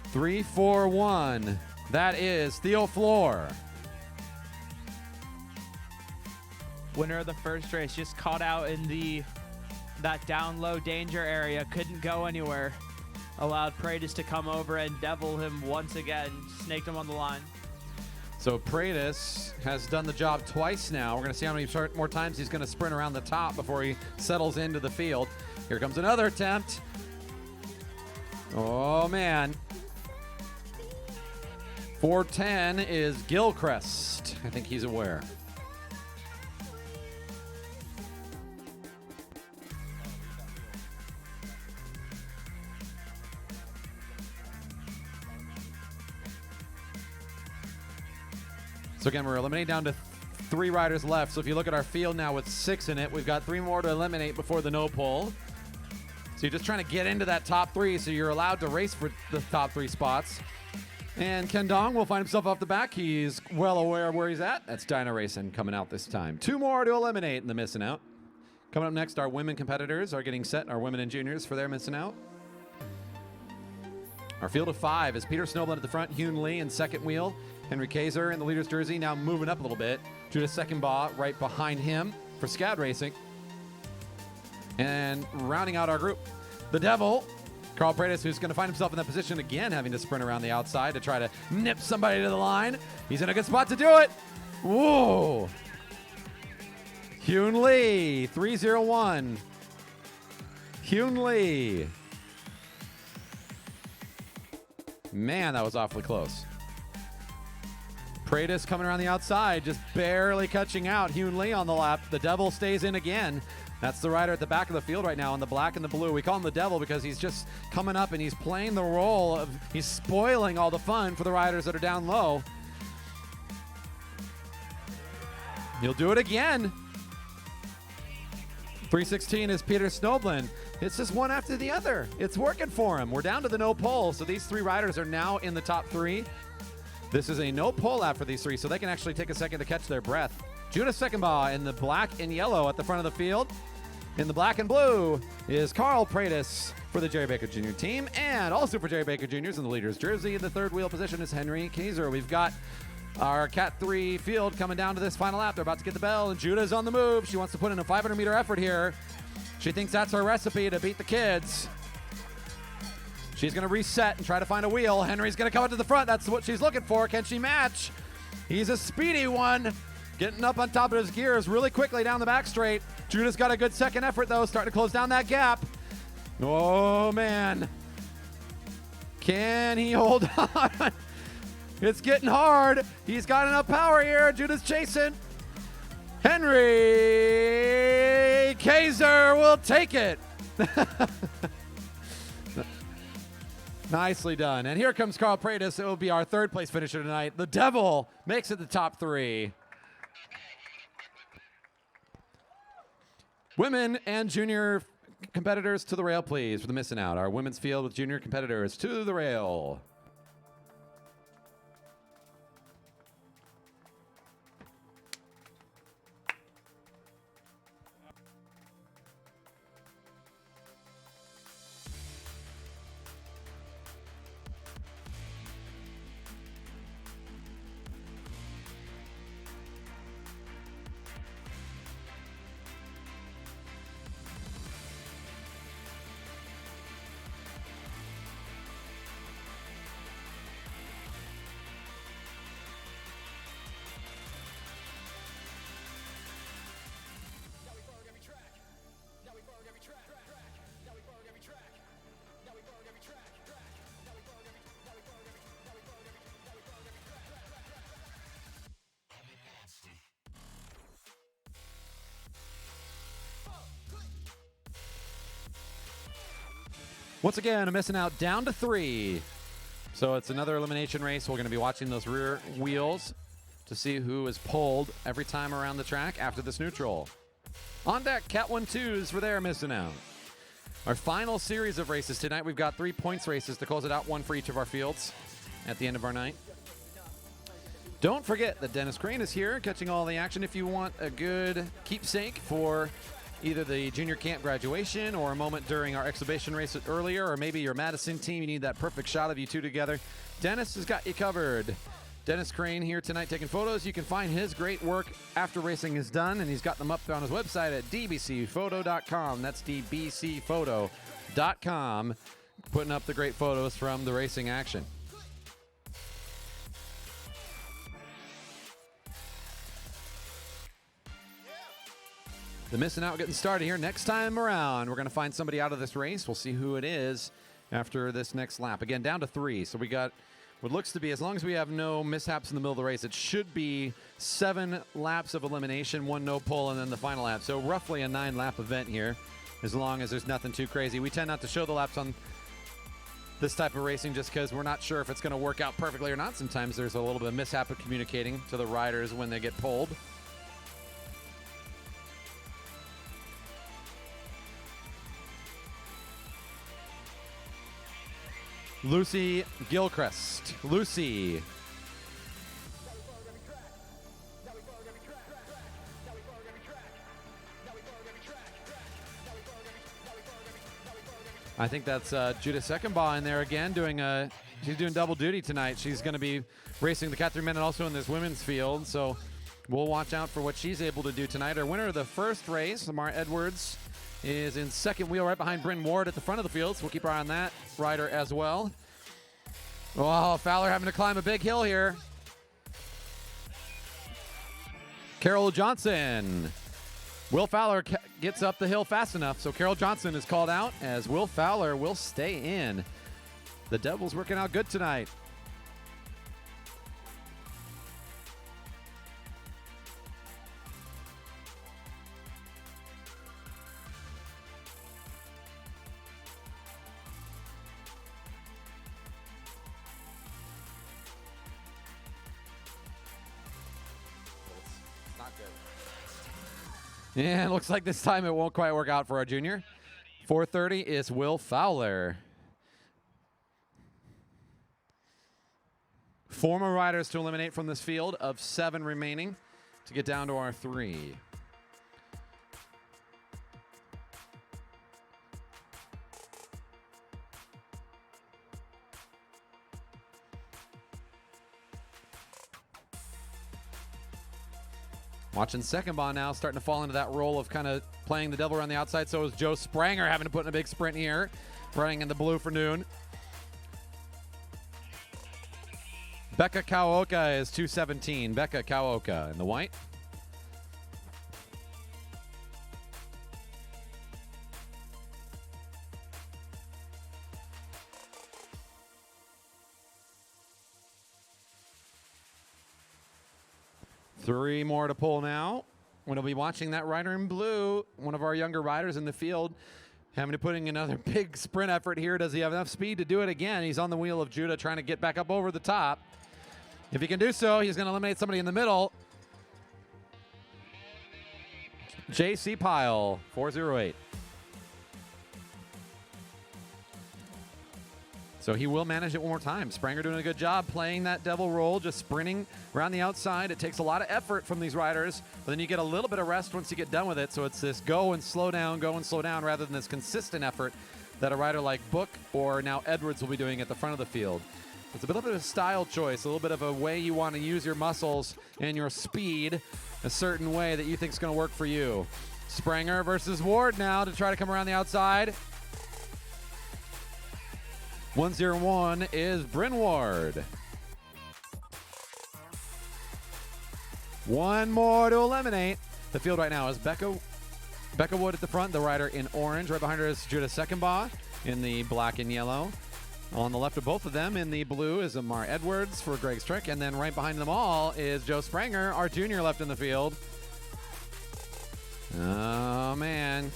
3, 4, 1. That is Theo Floor.
Winner of the first race, just caught out in that down low danger area, couldn't go anywhere. Allowed Pratis to come over and devil him once again, snaked him on the line.
So Pratis has done the job twice now. We're going to see how many more times he's going to sprint around the top before he settles into the field. Here comes another attempt. Oh, man. 410 is Gilchrist. I think he's aware. So again, we're eliminating down to 3 riders left. So if you look at our field now with 6 in it, we've got 3 more to eliminate before the no pull. So you're just trying to get into that top 3, so you're allowed to race for the top 3 spots. And Ken Dong will find himself off the back. He's well aware of where he's at. That's Dyna Racing coming out this time. 2 more to eliminate in the missing out. Coming up next, our women competitors are getting set, our women and juniors for their missing out. Our field of 5 is Peter Snowblend at the front, Hyun Lee in second wheel, Henry Kaiser in the leader's jersey, now moving up a little bit. Judah Secondbaugh right behind him for Scad Racing. And rounding out our group, the Devil, Carl Pratis, who's going to find himself in that position again, having to sprint around the outside to try to nip somebody to the line. He's in a good spot to do it. Whoa. Hyun Lee, 301. Hyun Lee. Man, that was awfully close. Pratis coming around the outside, just barely catching out. Hyun Lee on the lap. The Devil stays in again. That's the rider at the back of the field right now in the black and the blue. We call him the Devil because he's just coming up and he's playing the role of, he's spoiling all the fun for the riders that are down low. He'll do it again. 316 is Peter Snowblend. It's just one after the other. It's working for him. We're down to the no pole, so these 3 riders are now in the top 3. This is a no pole lap for these 3, so they can actually take a second to catch their breath. Judah Secondbaugh in the black and yellow at the front of the field. In the black and blue is Carl Pratis for the Jerry Baker Jr. team, and also for Jerry Baker Jr.'s in the leader's jersey. In the third wheel position is Henry Kaiser. We've got our Cat 3 field coming down to this final lap. They're about to get the bell, and Judah's on the move. She wants to put in a 500-meter effort here. She thinks that's her recipe to beat the kids. She's going to reset and try to find a wheel. Henry's going to come up to the front. That's what she's looking for. Can she match? He's a speedy one. Getting up on top of his gears really quickly down the back straight. Judah's got a good second effort, though, starting to close down that gap. Oh, man. Can he hold on? It's getting hard. He's got enough power here. Judah's chasing. Henry Kaiser will take it. Nicely done. And here comes Carl Pratis. It will be our third place finisher tonight. The Devil makes it the top 3. Women and junior competitors to the rail, please, for the missing out. Our women's field with junior competitors to the rail. Once again, I'm missing out down to 3. So it's another elimination race. We're going to be watching those rear wheels to see who is pulled every time around the track after this neutral. On deck, Cat 1-2s for their missing out. Our final series of races tonight, we've got 3 points races to close it out, 1 for each of our fields at the end of our night. Don't forget that Dennis Crane is here catching all the action. If you want a good keepsake for either the junior camp graduation or a moment during our exhibition race earlier, or maybe your Madison team, you need that perfect shot of you two together, Dennis has got you covered. Dennis Crane here tonight taking photos. You can find his great work after racing is done, and he's got them up on his website at dbcphoto.com. That's dbcphoto.com, putting up the great photos from the racing action. The missing out getting started here. Next time around, we're going to find somebody out of this race. We'll see who it is after this next lap. Again, down to 3. So we got what looks to be, as long as we have no mishaps in the middle of the race, it should be 7 laps of elimination, 1 no pull, and then the final lap. So roughly a 9-lap event here, as long as there's nothing too crazy. We tend not to show the laps on this type of racing just because we're not sure if it's going to work out perfectly or not. Sometimes there's a little bit of mishap of communicating to the riders when they get pulled. Lucy Gilchrist. Lucy. I think that's Judah Seckenbaugh in there again she's doing double duty tonight. She's going to be racing the Cat 3 men and also in this women's field. So we'll watch out for what she's able to do tonight. Our winner of the first race, Lamar Edwards, is in second wheel right behind Bryn Ward at the front of the field, so we'll keep our eye on that rider as well. Oh, Fowler having to climb a big hill here. Carol Johnson. Will Fowler gets up the hill fast enough, so Carol Johnson is called out as Will Fowler will stay in. The Devils working out good tonight. Yeah, it looks like this time it won't quite work out for our junior. 430 is Will Fowler. 4 more riders to eliminate from this field of 7 remaining to get down to our 3. Watching Seckenbaugh now starting to fall into that role of kind of playing the devil around the outside. So is Joe Spranger having to put in a big sprint here, running in the blue for noon. Becca Kawaoka is 217. Becca Kawaoka in the white. Three more to pull now. We'll be watching that rider in blue, one of our younger riders in the field, having to put in another big sprint effort here. Does he have enough speed to do it again? He's on the wheel of Judah trying to get back up over the top. If he can do so, he's going to eliminate somebody in the middle. J.C. Pyle, 408. So he will manage it one more time. Spranger doing a good job playing that devil role, just sprinting around the outside. It takes a lot of effort from these riders, but then you get a little bit of rest once you get done with it. So it's this go and slow down rather than this consistent effort that a rider like Book or now Edwards will be doing at the front of the field. It's a little bit of a style choice, a little bit of a way you want to use your muscles and your speed a certain way that you think is going to work for you. Spranger versus Ward now to try to come around the outside. 101 is Bryn Ward. One more to eliminate. The field right now is Becca Wood at the front, the rider in orange. Right behind her is Judah Seckenbaugh in the black and yellow. On the left of both of them in the blue is Amar Edwards for Greg Strick. And then right behind them all is Joe Spranger, our junior left in the field. Oh, man.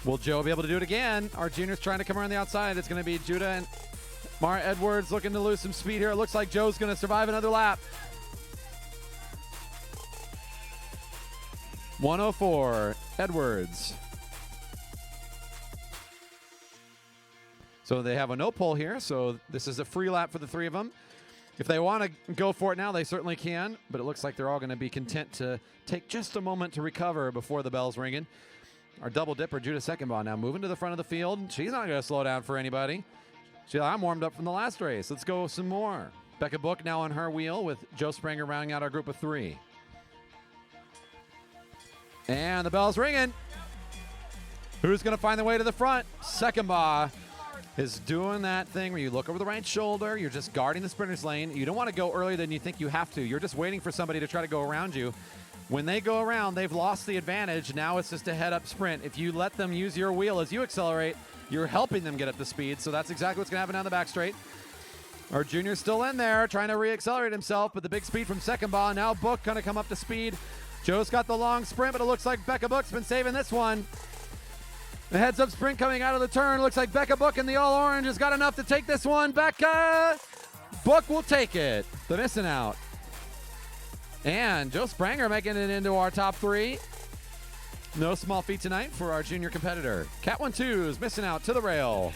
Will Joe be able to do it again? Our junior's trying to come around the outside. It's going to be Judah and Mara Edwards looking to lose some speed here. It looks like Joe's going to survive another lap. 104, Edwards. So they have a no pole here, so this is a free lap for the three of them. If they want to go for it now, they certainly can, but it looks like they're all going to be content to take just a moment to recover before the bell's ringing. Our double dipper, Judah Secondbaugh, now moving to the front of the field. She's not going to slow down for anybody. She's like, I'm warmed up from the last race. Let's go some more. Becca Book now on her wheel with Joe Spranger rounding out our group of three. And the bell's ringing. Who's going to find their way to the front? Secondbaugh is doing that thing where you look over the right shoulder. You're just guarding the sprinter's lane. You don't want to go earlier than you think you have to. You're just waiting for somebody to try to go around you. When they go around, they've lost the advantage. Now it's just a head-up sprint. If you let them use your wheel as you accelerate, you're helping them get up to speed. So that's exactly what's going to happen down the back straight. Our junior's still in there trying to re-accelerate himself, but the big speed from Secondbaugh. Now Book going to come up to speed. Joe's got the long sprint, but it looks like Becca Book's been saving this one. The heads-up sprint coming out of the turn. Looks like Becca Book in the all-orange has got enough to take this one. Becca Book will take it. The missing out. And Joe Spranger making it into our top three. No small feat tonight for our junior competitor. Cat 1-2 is missing out to the rail.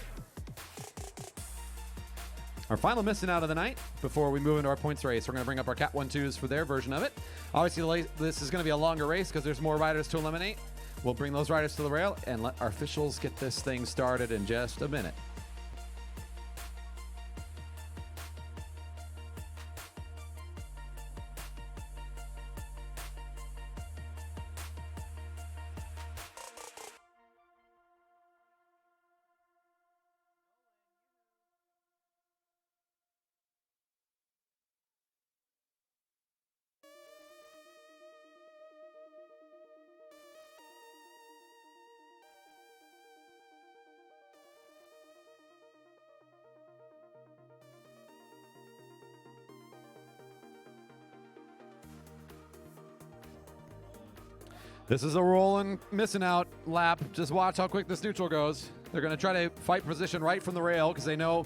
Our final missing out of the night before we move into our points race. We're going to bring up our Cat 1-2s for their version of it. Obviously, this is going to be a longer race because there's more riders to eliminate. We'll bring those riders to the rail and let our officials get this thing started in just a minute. This is a rolling missing out lap. Just watch how quick this neutral goes. They're going to try to fight position right from the rail because they know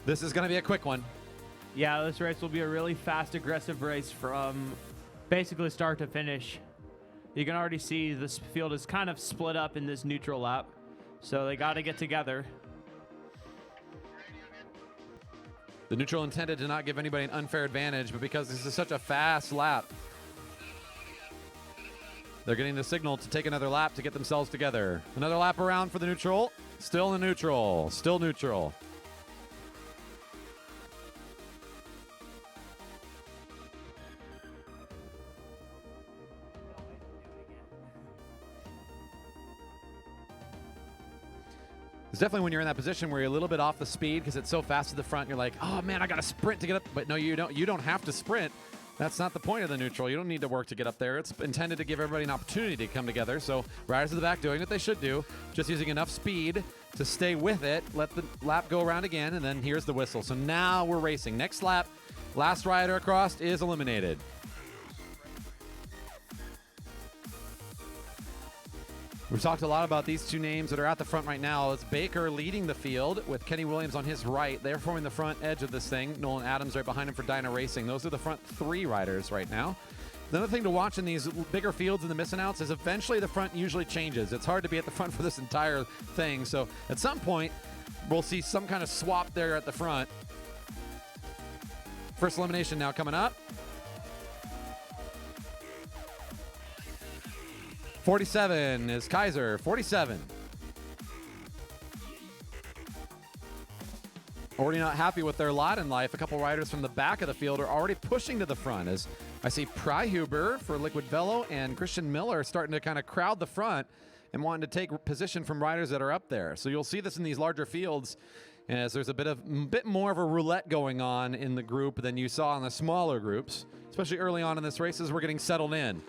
this is going to be a quick one.
Yeah, this race will be a really fast, aggressive race from basically start to finish. You can already see this field is kind of split up in this neutral lap, so they got to get together.
The neutral intended to not give anybody an unfair advantage, but because this is such a fast lap, they're getting the signal to take another lap to get themselves together. Another lap around for the neutral. Still in the neutral. Still neutral. It's definitely when you're in that position where you're a little bit off the speed because it's so fast to the front. You're like, oh man, I got to sprint to get up. But no, you don't. You don't have to sprint. That's not the point of the neutral. You don't need to work to get up there. It's intended to give everybody an opportunity to come together. So riders in the back doing what they should do, just using enough speed to stay with it, let the lap go around again, and then here's the whistle. So now we're racing. Next lap, last rider across is eliminated. We've talked a lot about these two names that are at the front right now. It's Baker leading the field with Kenny Williams on his right. They're forming the front edge of this thing. Nolan Adams right behind him for Dyna Racing. Those are the front three riders right now. Another thing to watch in these bigger fields and the missing outs is eventually the front usually changes. It's hard to be at the front for this entire thing. So at some point, we'll see some kind of swap there at the front. First elimination now coming up. 47 is Kaiser, 47. Already not happy with their lot in life. A couple riders from the back of the field are already pushing to the front as I see Pryhuber for Liquid Velo and Christian Miller starting to kind of crowd the front and wanting to take position from riders that are up there. So you'll see this in these larger fields as there's a bit more of a roulette going on in the group than you saw in the smaller groups, especially early on in this race as we're getting settled in.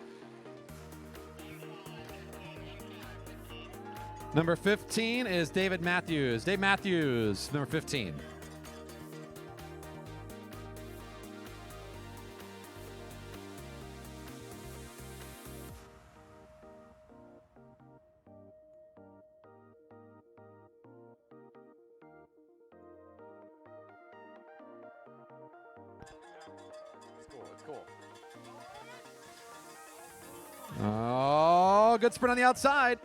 Number 15 is David Matthews. Dave Matthews, number 15. Oh, good sprint on the outside.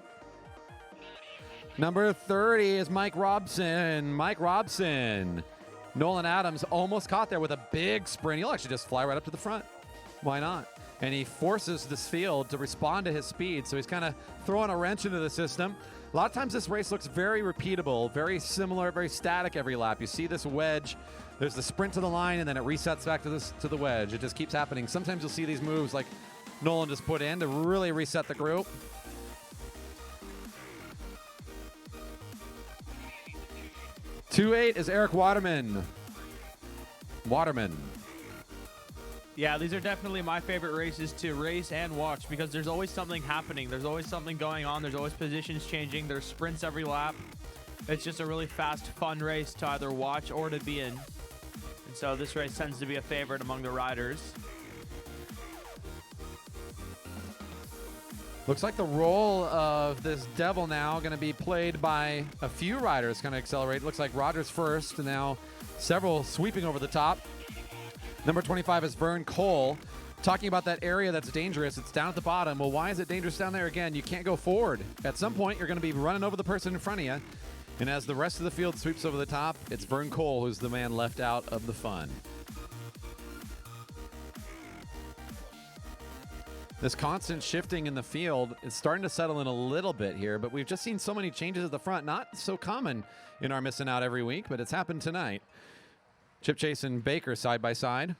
Number 30 is Mike Robson. Mike Robson. Nolan Adams almost caught there with a big sprint. He'll actually just fly right up to the front. Why not? And he forces this field to respond to his speed, so he's kind of throwing a wrench into the system. A lot of times this race looks very repeatable, very similar, very static every lap. You see this wedge, there's the sprint to the line, and then it resets back to the wedge. It just keeps happening. Sometimes you'll see these moves like Nolan just put in to really reset the group. .28 is Eric Waterman.
Yeah, these are definitely my favorite races to race and watch because there's always something happening. There's always something going on. There's always positions changing. There's sprints every lap. It's just a really fast, fun race to either watch or to be in. And so this race tends to be a favorite among the riders.
Looks like the role of this devil now going to be played by a few riders. Going to accelerate. Looks like Rogers first, and now several sweeping over the top. Number 25 is Vern Cole. Talking about that area that's dangerous. It's down at the bottom. Well, why is it dangerous down there? Again, you can't go forward. At some point, you're going to be running over the person in front of you. And as the rest of the field sweeps over the top, it's Vern Cole who's the man left out of the fun. This constant shifting in the field is starting to settle in a little bit here, but we've just seen so many changes at the front. Not so common in our missing out every week, but it's happened tonight. Chip Chase and Baker side by side.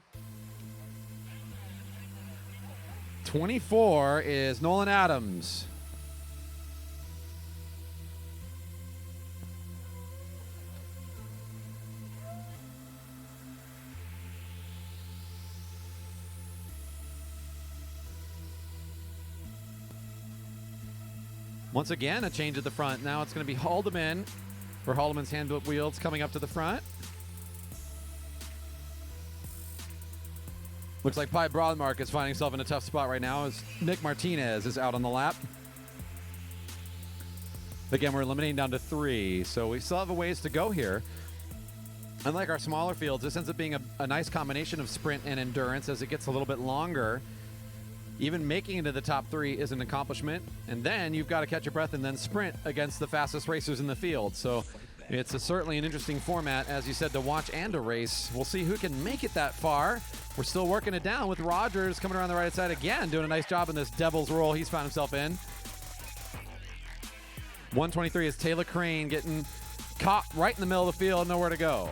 24 is Nolan Adams. Once again, a change at the front. Now it's going to be Haldeman for Haldeman's hand wheels coming up to the front. Looks like Pi Broadmark is finding himself in a tough spot right now as Nick Martinez is out on the lap. Again, we're eliminating down to 3, so we still have a ways to go here. Unlike our smaller fields, this ends up being a nice combination of sprint and endurance as it gets a little bit longer. Even making it to the top 3 is an accomplishment, and then you've got to catch your breath and then sprint against the fastest racers in the field. So it's certainly an interesting format, as you said, to watch and to race. We'll see who can make it that far. We're still working it down with Rogers coming around the right side again, doing a nice job in this devil's role he's found himself in. 123 is Taylor Crane getting caught right in the middle of the field, nowhere to go.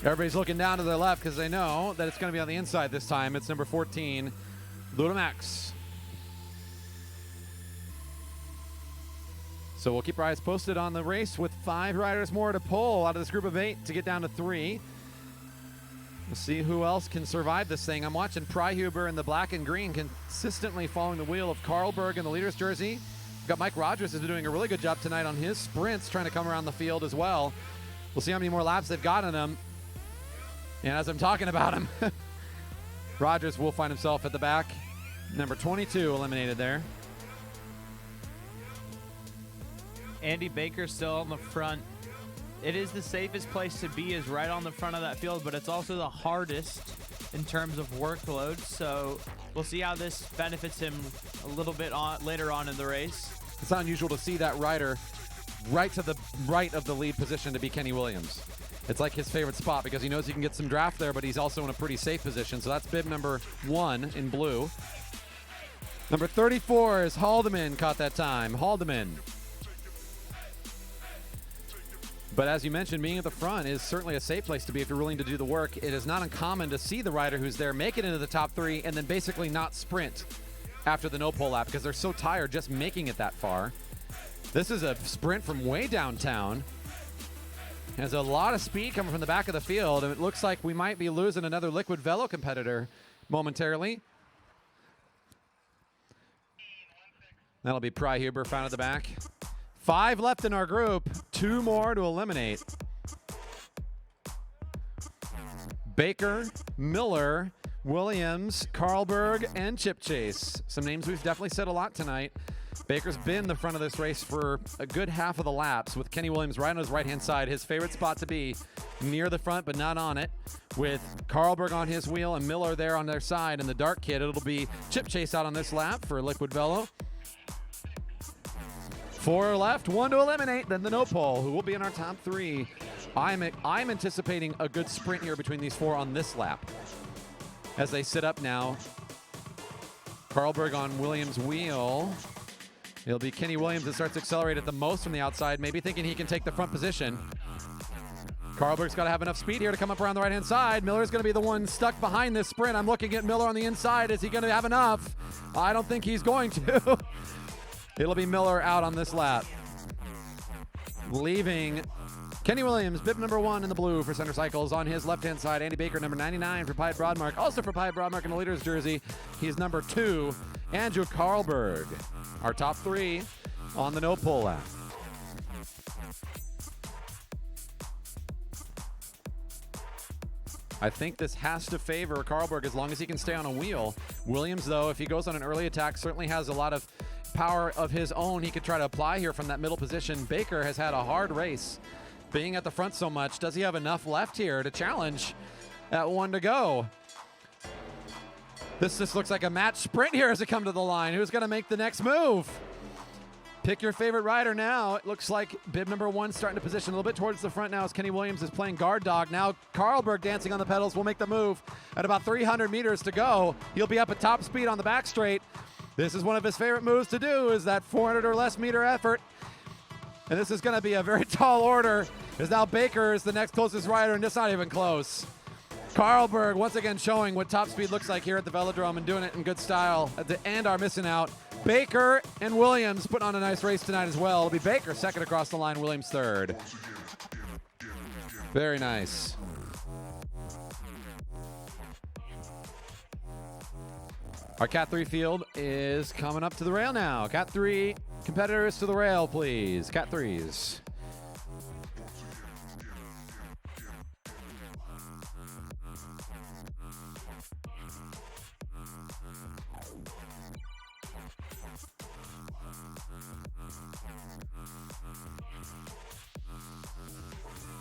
Everybody's looking down to their left because they know that it's going to be on the inside this time. It's number 14, Ludamax. So we'll keep our eyes posted on the race with 5 riders more to pull out of this group of 8 to get down to 3. We'll see who else can survive this thing. I'm watching Pryhuber in the black and green consistently following the wheel of Carlberg in the leader's jersey. We've got Mike Rogers is doing a really good job tonight on his sprints, trying to come around the field as well. We'll see how many more laps they've got in him. And as I'm talking about him, Rogers will find himself at the back. Number 22 eliminated there.
Andy Baker still on the front. It is the safest place to be, is right on the front of that field, but it's also the hardest in terms of workload. So we'll see how this benefits him a little bit later on in the race.
It's not unusual to see that rider right to the right of the lead position to be Kenny Williams. It's like his favorite spot because he knows he can get some draft there, but he's also in a pretty safe position. So that's bib number 1 in blue. Number 34 is Haldeman, caught that time. Haldeman. But as you mentioned, being at the front is certainly a safe place to be if you're willing to do the work. It is not uncommon to see the rider who's there make it into the top 3 and then basically not sprint after the no-pole lap because they're so tired just making it that far. This is a sprint from way downtown. Has a lot of speed coming from the back of the field, and it looks like we might be losing another Liquid Velo competitor momentarily. That'll be Pryhuber found at the back. 5 left in our group. 2 more to eliminate. Baker, Miller, Williams, Carlberg, and Chip Chase. Some names we've definitely said a lot tonight. Baker's been the front of this race for a good half of the laps with Kenny Williams right on his right-hand side. His favorite spot to be near the front, but not on it. With Carlberg on his wheel and Miller there on their side. And the dark kid, it'll be Chip Chase out on this lap for Liquid Velo. 4 left, 1 to eliminate, then the no pole, who will be in our top 3. I'm anticipating a good sprint here between these 4 on this lap. As they sit up now, Carlberg on Williams' wheel. It'll be Kenny Williams that starts to accelerate at the most from the outside, maybe thinking he can take the front position. Carlberg's got to have enough speed here to come up around the right-hand side. Miller's going to be the one stuck behind this sprint. I'm looking at Miller on the inside. Is he going to have enough? I don't think he's going to. It'll be Miller out on this lap. Leaving Kenny Williams, bib number 1 in the blue for Center Cycles. On his left-hand side, Andy Baker, number 99 for Pied Broadmark. Also for Pied Broadmark in the leader's jersey, he's number 2, Andrew Carlberg. Our top 3 on the no-pole lap. I think this has to favor Carlberg as long as he can stay on a wheel. Williams, though, if he goes on an early attack, certainly has a lot of power of his own he could try to apply here from that middle position. Baker has had a hard race being at the front so much. Does he have enough left here to challenge at 1 to go? This just looks like a match sprint here as it comes to the line. Who's going to make the next move? Pick your favorite rider now. It looks like bib number 1 starting to position a little bit towards the front now as Kenny Williams is playing guard dog. Now Carlberg dancing on the pedals will make the move at about 300 meters to go. He'll be up at top speed on the back straight. This is one of his favorite moves to do, is that 400 or less meter effort. And this is going to be a very tall order, as now Baker is the next closest rider, and it's not even close. Carlberg once again showing what top speed looks like here at the Velodrome and doing it in good style. At the end, are missing out. Baker and Williams putting on a nice race tonight as well. It'll be Baker second across the line, Williams third. Very nice. Our Cat 3 field is coming up to the rail now. Cat 3 competitors to the rail, please. Cat 3s.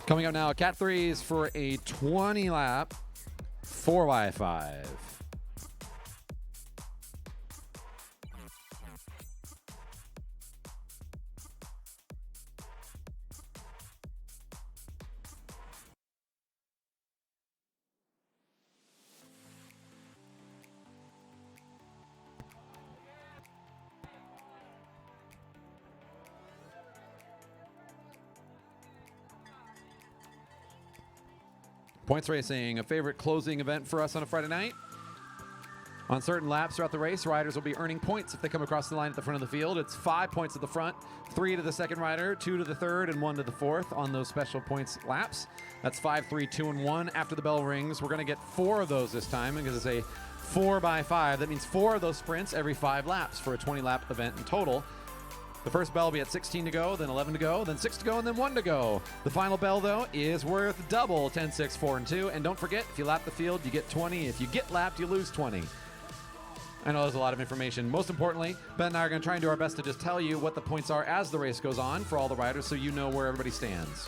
Coming up now, Cat 3s for a 20 lap 4x5. Points racing, a favorite closing event for us on a Friday night. On certain laps throughout the race, riders will be earning points if they come across the line at the front of the field. It's 5 points at the front, 3 to the second rider, 2 to the third, and 1 to the fourth on those special points laps. That's 5, 3, 2, and 1 after the bell rings. We're going to get 4 of those this time because it's a 4x5. That means 4 of those sprints every 5 laps for a 20-lap event in total. The first bell will be at 16 to go, then 11 to go, then 6 to go, and then 1 to go. The final bell, though, is worth double 10, 6, 4, and 2. And don't forget, if you lap the field, you get 20. If you get lapped, you lose 20. I know there's a lot of information. Most importantly, Ben and I are going to try and do our best to just tell you what the points are as the race goes on for all the riders so you know where everybody stands.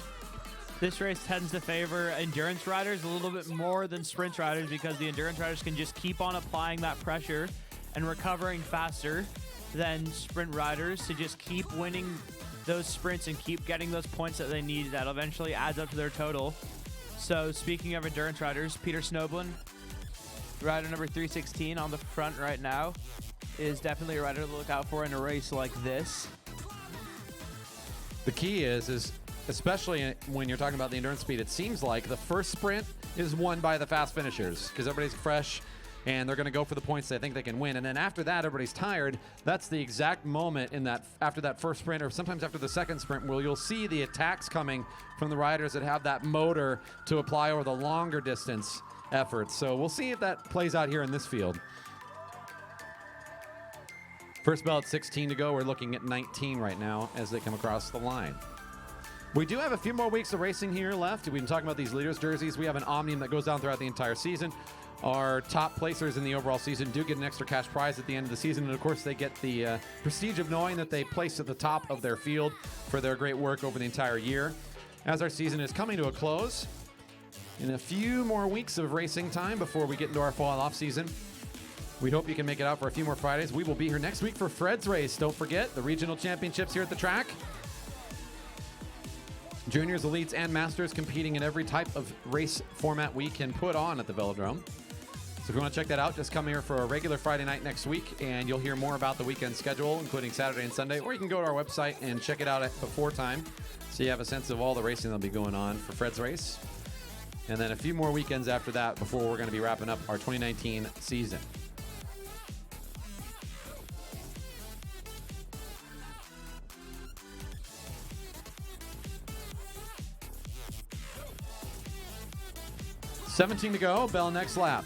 This race tends to favor endurance riders a little bit more than sprint riders because the endurance riders can just keep on applying that pressure and recovering faster than sprint riders to just keep winning those sprints and keep getting those points that they need that eventually adds up to their total. So speaking of endurance riders, Peter Snoblin, rider number 316 on the front right now, is definitely a rider to look out for in a race like this.
The key is especially when you're talking about the endurance speed, it seems like the first sprint is won by the fast finishers because everybody's fresh and they're going to go for the points they think they can win. And then after that, everybody's tired. That's the exact moment in that after that first sprint or sometimes after the second sprint where you'll see the attacks coming from the riders that have that motor to apply over the longer distance efforts. So we'll see if that plays out here in this field. First bell at 16 to go. We're looking at 19 right now as they come across the line. We do have a few more weeks of racing here left. We've been talking about these leaders jerseys. We have an omnium that goes down throughout the entire season. Our top placers in the overall season do get an extra cash prize at the end of the season. And of course, they get the prestige of knowing that they placed at the top of their field for their great work over the entire year. As our season is coming to a close, in a few more weeks of racing time before we get into our fall off season, we hope you can make it out for a few more Fridays. We will be here next week for Fred's race. Don't forget the regional championships here at the track. Juniors, elites, and masters competing in every type of race format we can put on at the Velodrome. So if you want to check that out, just come here for a regular Friday night next week, and you'll hear more about the weekend schedule, including Saturday and Sunday. Or you can go to our website and check it out before time, so you have a sense of all the racing that'll be going on for Fred's race. And then a few more weekends after that before we're going to be wrapping up our 2019 season. $17 to go. Bell next lap.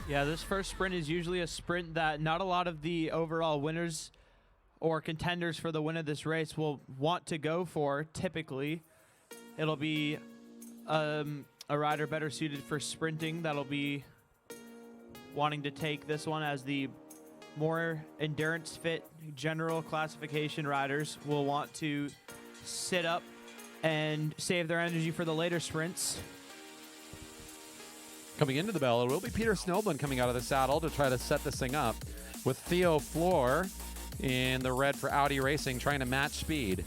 Yeah, this first sprint is usually a sprint that not a lot of the overall winners or contenders for the win of this race will want to go for. Typically, it'll be a rider better suited for sprinting that'll be wanting to take this one, as the more endurance fit general classification riders will want to sit up and save their energy for the later sprints.
Coming into the bell, it will be Peter Snowblin coming out of the saddle to try to set this thing up, with Theo Floor in the red for Audi Racing trying to match speed.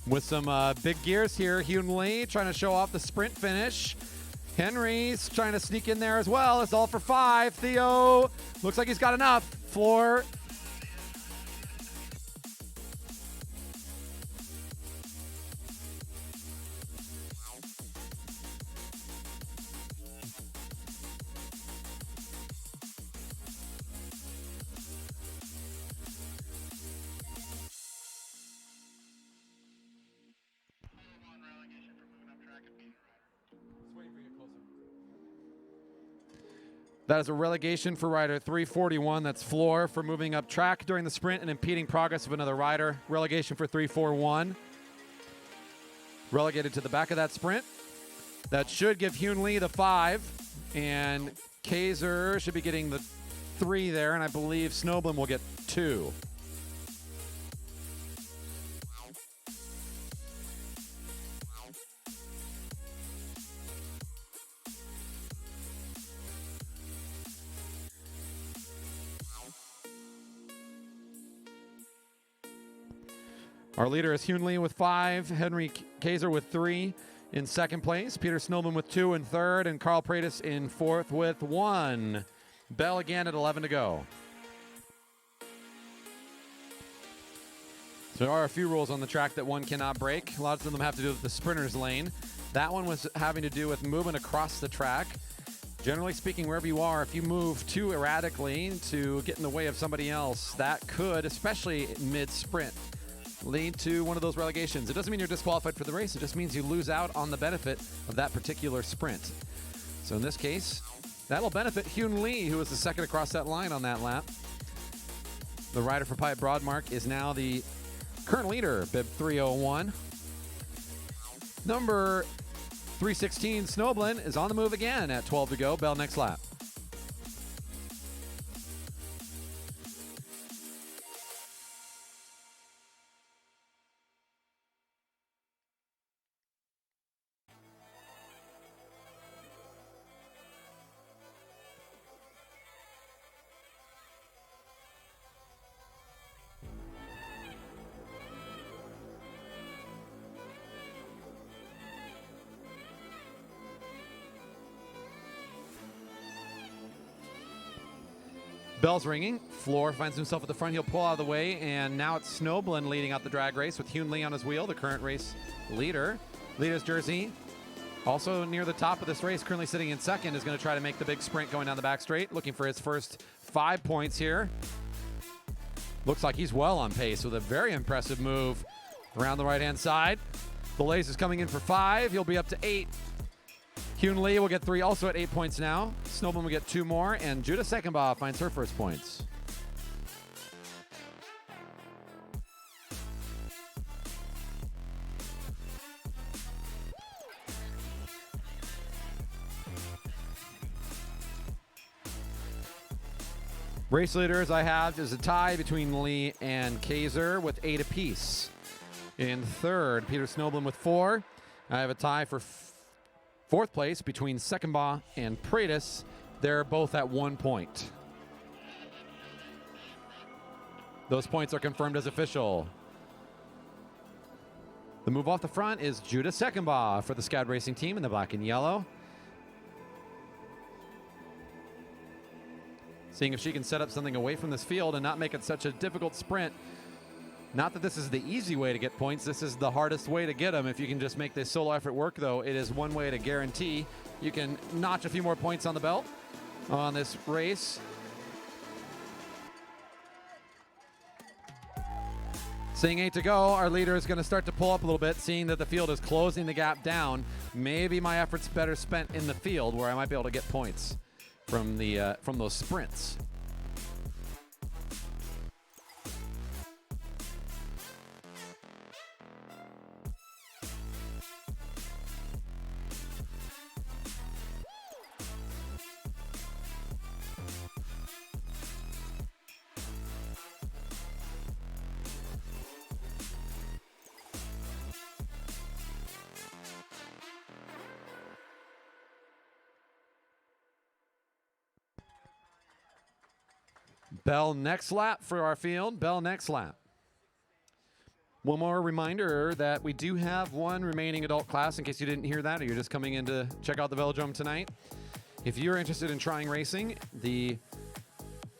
With some big gears here, Hyun Lee trying to show off the sprint finish. Henry's trying to sneak in there as well. It's all for 5. Theo looks like he's got enough. Floor. That is a relegation for rider 341. That's Floor for moving up track during the sprint and impeding progress of another rider. Relegation for 341. Relegated to the back of that sprint. That should give Hyun Lee the 5. And Kaiser should be getting the 3 there. And I believe Snowblin will get 2. Our leader is Hyun Lee with 5, Henry Kaiser with 3 in second place, Peter Snowman with 2 in third, and Carl Pratis in fourth with 1. Bell again at 11 to go. So there are a few rules on the track that one cannot break. Lots of them have to do with the sprinter's lane. That one was having to do with moving across the track. Generally speaking, wherever you are, if you move too erratically to get in the way of somebody else, that could, especially mid-sprint, lead to one of those relegations. It doesn't mean you're disqualified for the race. It just means you lose out on the benefit of that particular sprint. So in this case, that'll benefit Hyun Lee, who was the second across that line on that lap. The rider for Pipe Broadmark is now the current leader, bib 301. Number 316, Snowblin, is on the move again at 12 to go. Bell next lap. Bell's ringing. Floor finds himself at the front. He'll pull out of the way, and now it's Snowblin leading out the drag race with Hyun Lee on his wheel, the current race leader. Leader's jersey, also near the top of this race, currently sitting in second, is going to try to make the big sprint going down the back straight, looking for his first 5 points here. Looks like he's well on pace with a very impressive move around the right-hand side. Belaze is coming in for 5. He'll be up to 8. Hyun Lee will get 3, also at 8 points now. Snowman will get 2 more, and Judah Secondbaugh finds her first points. Race leaders I have is a tie between Lee and Kaiser with 8 apiece. In third, Peter Snowblin with 4. I have a tie for fourth place between Secondbaugh and Pratis. They're both at 1 point. Those points are confirmed as official. The move off the front is Judah Secondbaugh for the Scout Racing team in the black and yellow. Seeing if she can set up something away from this field and not make it such a difficult sprint. Not that this is the easy way to get points. This is the hardest way to get them. If you can just make this solo effort work, though, it is one way to guarantee you can notch a few more points on the belt on this race. Seeing 8 to go, our leader is going to start to pull up a little bit, seeing that the field is closing the gap down. Maybe my effort's better spent in the field where I might be able to get points from those sprints. Bell next lap for our field. Bell next lap. One more reminder that we do have one remaining adult class in case you didn't hear that or you're just coming in to check out the Velodrome tonight. If you're interested in trying racing, the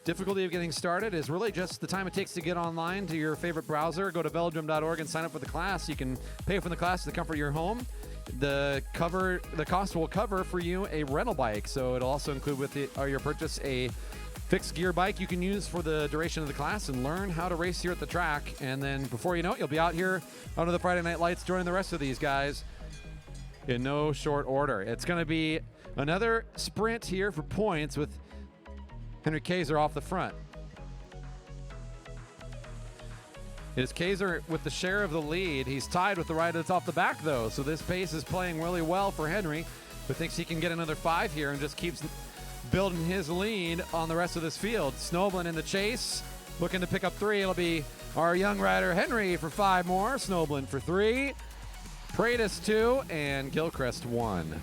difficulty of getting started is really just the time it takes to get online to your favorite browser. Go to velodrome.org and sign up for the class. You can pay for the class in the comfort of your home. The cost will cover for you a rental bike, so it'll also include with your purchase a fixed gear bike you can use for the duration of the class and learn how to race here at the track. And then before you know it, you'll be out here under the Friday Night Lights joining the rest of these guys in no short order. It's going to be another sprint here for points with Henry Kaiser off the front. It is Kaiser with the share of the lead. He's tied with the rider that's off the back, though, so this pace is playing really well for Henry, who thinks he can get another 5 here and just keeps building his lead on the rest of this field. Snowblin in the chase, looking to pick up 3. It'll be our young rider Henry for 5 more, Snowblin for 3, Pratis 2, and Gilchrist 1.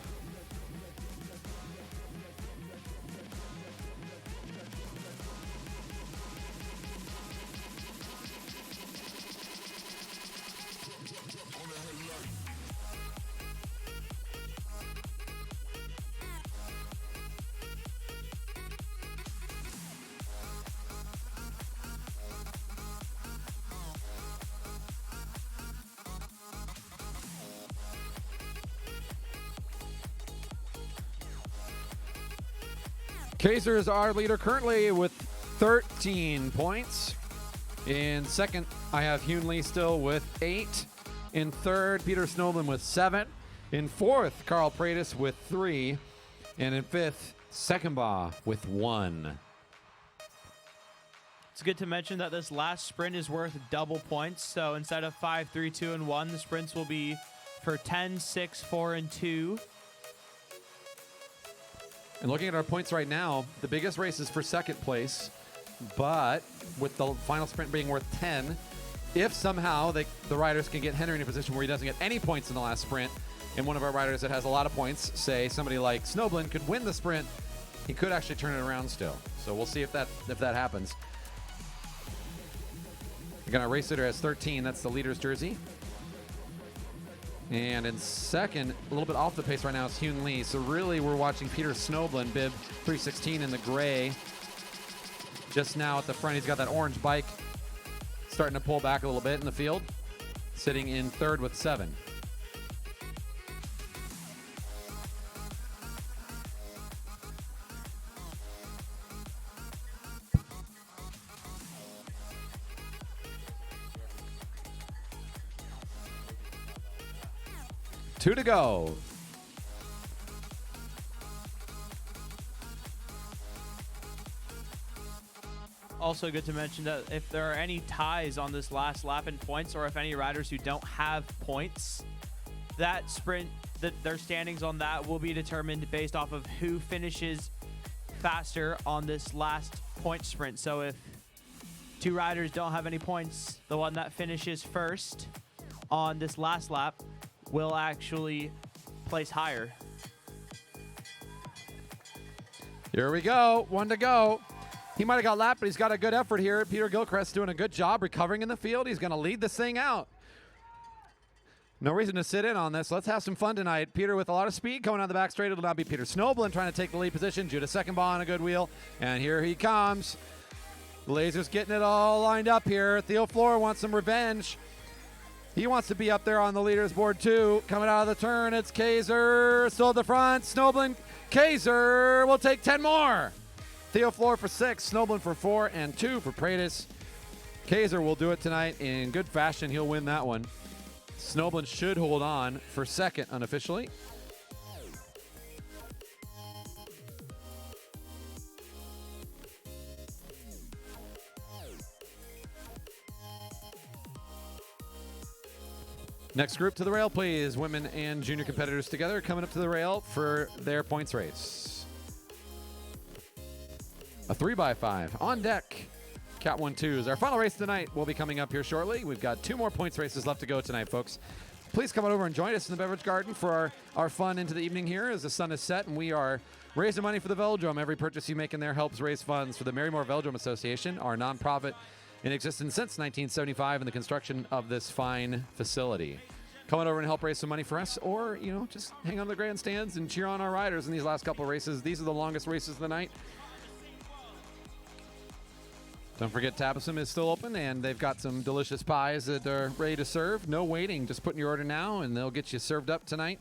Kaiser is our leader currently with 13 points. In second, I have Hyun Lee still with 8. In third, Peter Snowblin with 7. In fourth, Carl Pratis with 3. And in fifth, Secondbaugh with 1.
It's good to mention that this last sprint is worth double points. So instead of 5, 3, 2, and 1, the sprints will be for 10, 6, 4, and 2.
And looking at our points right now, the biggest race is for second place, but with the final sprint being worth 10, if somehow the riders can get Henry in a position where he doesn't get any points in the last sprint, and one of our riders that has a lot of points, say somebody like Snowblin, could win the sprint, he could actually turn it around still. So we'll see if that happens. Again, our race leader has 13. That's the leader's jersey. And in second, a little bit off the pace right now is Hyun Lee. So really we're watching Peter Snowblin, bib 316 in the gray. Just now at the front, he's got that orange bike starting to pull back a little bit in the field. Sitting in third with 7. 2 to go.
Also good to mention that if there are any ties on this last lap in points, or if any riders who don't have points, that sprint, their standings on that will be determined based off of who finishes faster on this last point sprint. So if 2 riders don't have any points, the one that finishes first on this last lap will actually place higher.
Here we go. 1 to go. He might have got lapped, but he's got a good effort here. Peter Gilchrist doing a good job recovering in the field. He's going to lead this thing out. No reason to sit in on this. Let's have some fun tonight. Peter with a lot of speed coming on the back straight. It'll now be Peter Snoblin trying to take the lead position. Judah second ball on a good wheel. And here he comes. Lasers getting it all lined up here. Theo Flor wants some revenge. He wants to be up there on the leaders board too. Coming out of the turn, it's Kaiser still at the front. Snoblin, Kaiser will take 10 more. Theo Flor for 6, Snoblin for 4, and 2 for Pratis. Kaiser will do it tonight in good fashion. He'll win that one. Snoblin should hold on for second unofficially. Next group to the rail, please. Women and junior competitors together coming up to the rail for their points race. A 3x5 on deck. Cat 1-2s. Our final race tonight will be coming up here shortly. We've got 2 more points races left to go tonight, folks. Please come on over and join us in the beverage garden for our fun into the evening here as the sun is set and we are raising money for the Velodrome. Every purchase you make in there helps raise funds for the Marymore Velodrome Association, our nonprofit in existence since 1975 in the construction of this fine facility. Come on over and help raise some money for us, or, you know, just hang on the grandstands and cheer on our riders in these last couple of races. These are the longest races of the night. Don't forget Tabasum is still open, and they've got some delicious pies that are ready to serve. No waiting. Just put in your order now, and they'll get you served up tonight.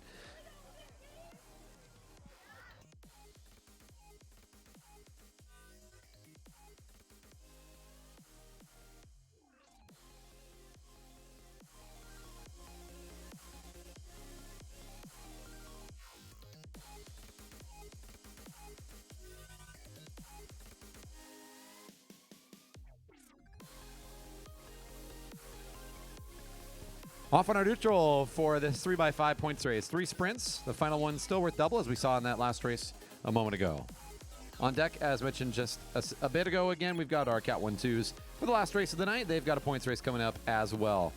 Off on our neutral for this 3x5 points race. 3 sprints. The final one still worth double, as we saw in that last race a moment ago. On deck, as mentioned just a bit ago, again, we've got our Cat 1-2s. For the last race of the night, they've got a points race coming up as well.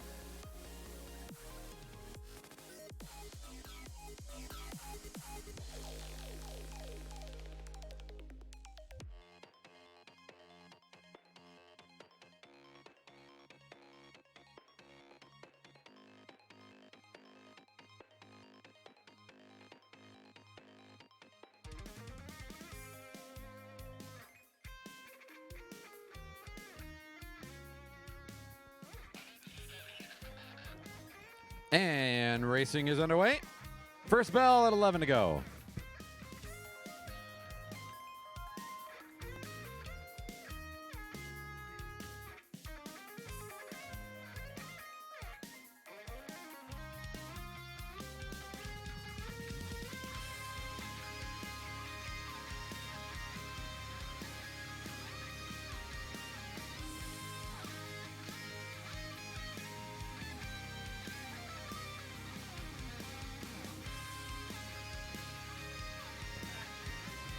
And racing is underway. First bell at 11 to go.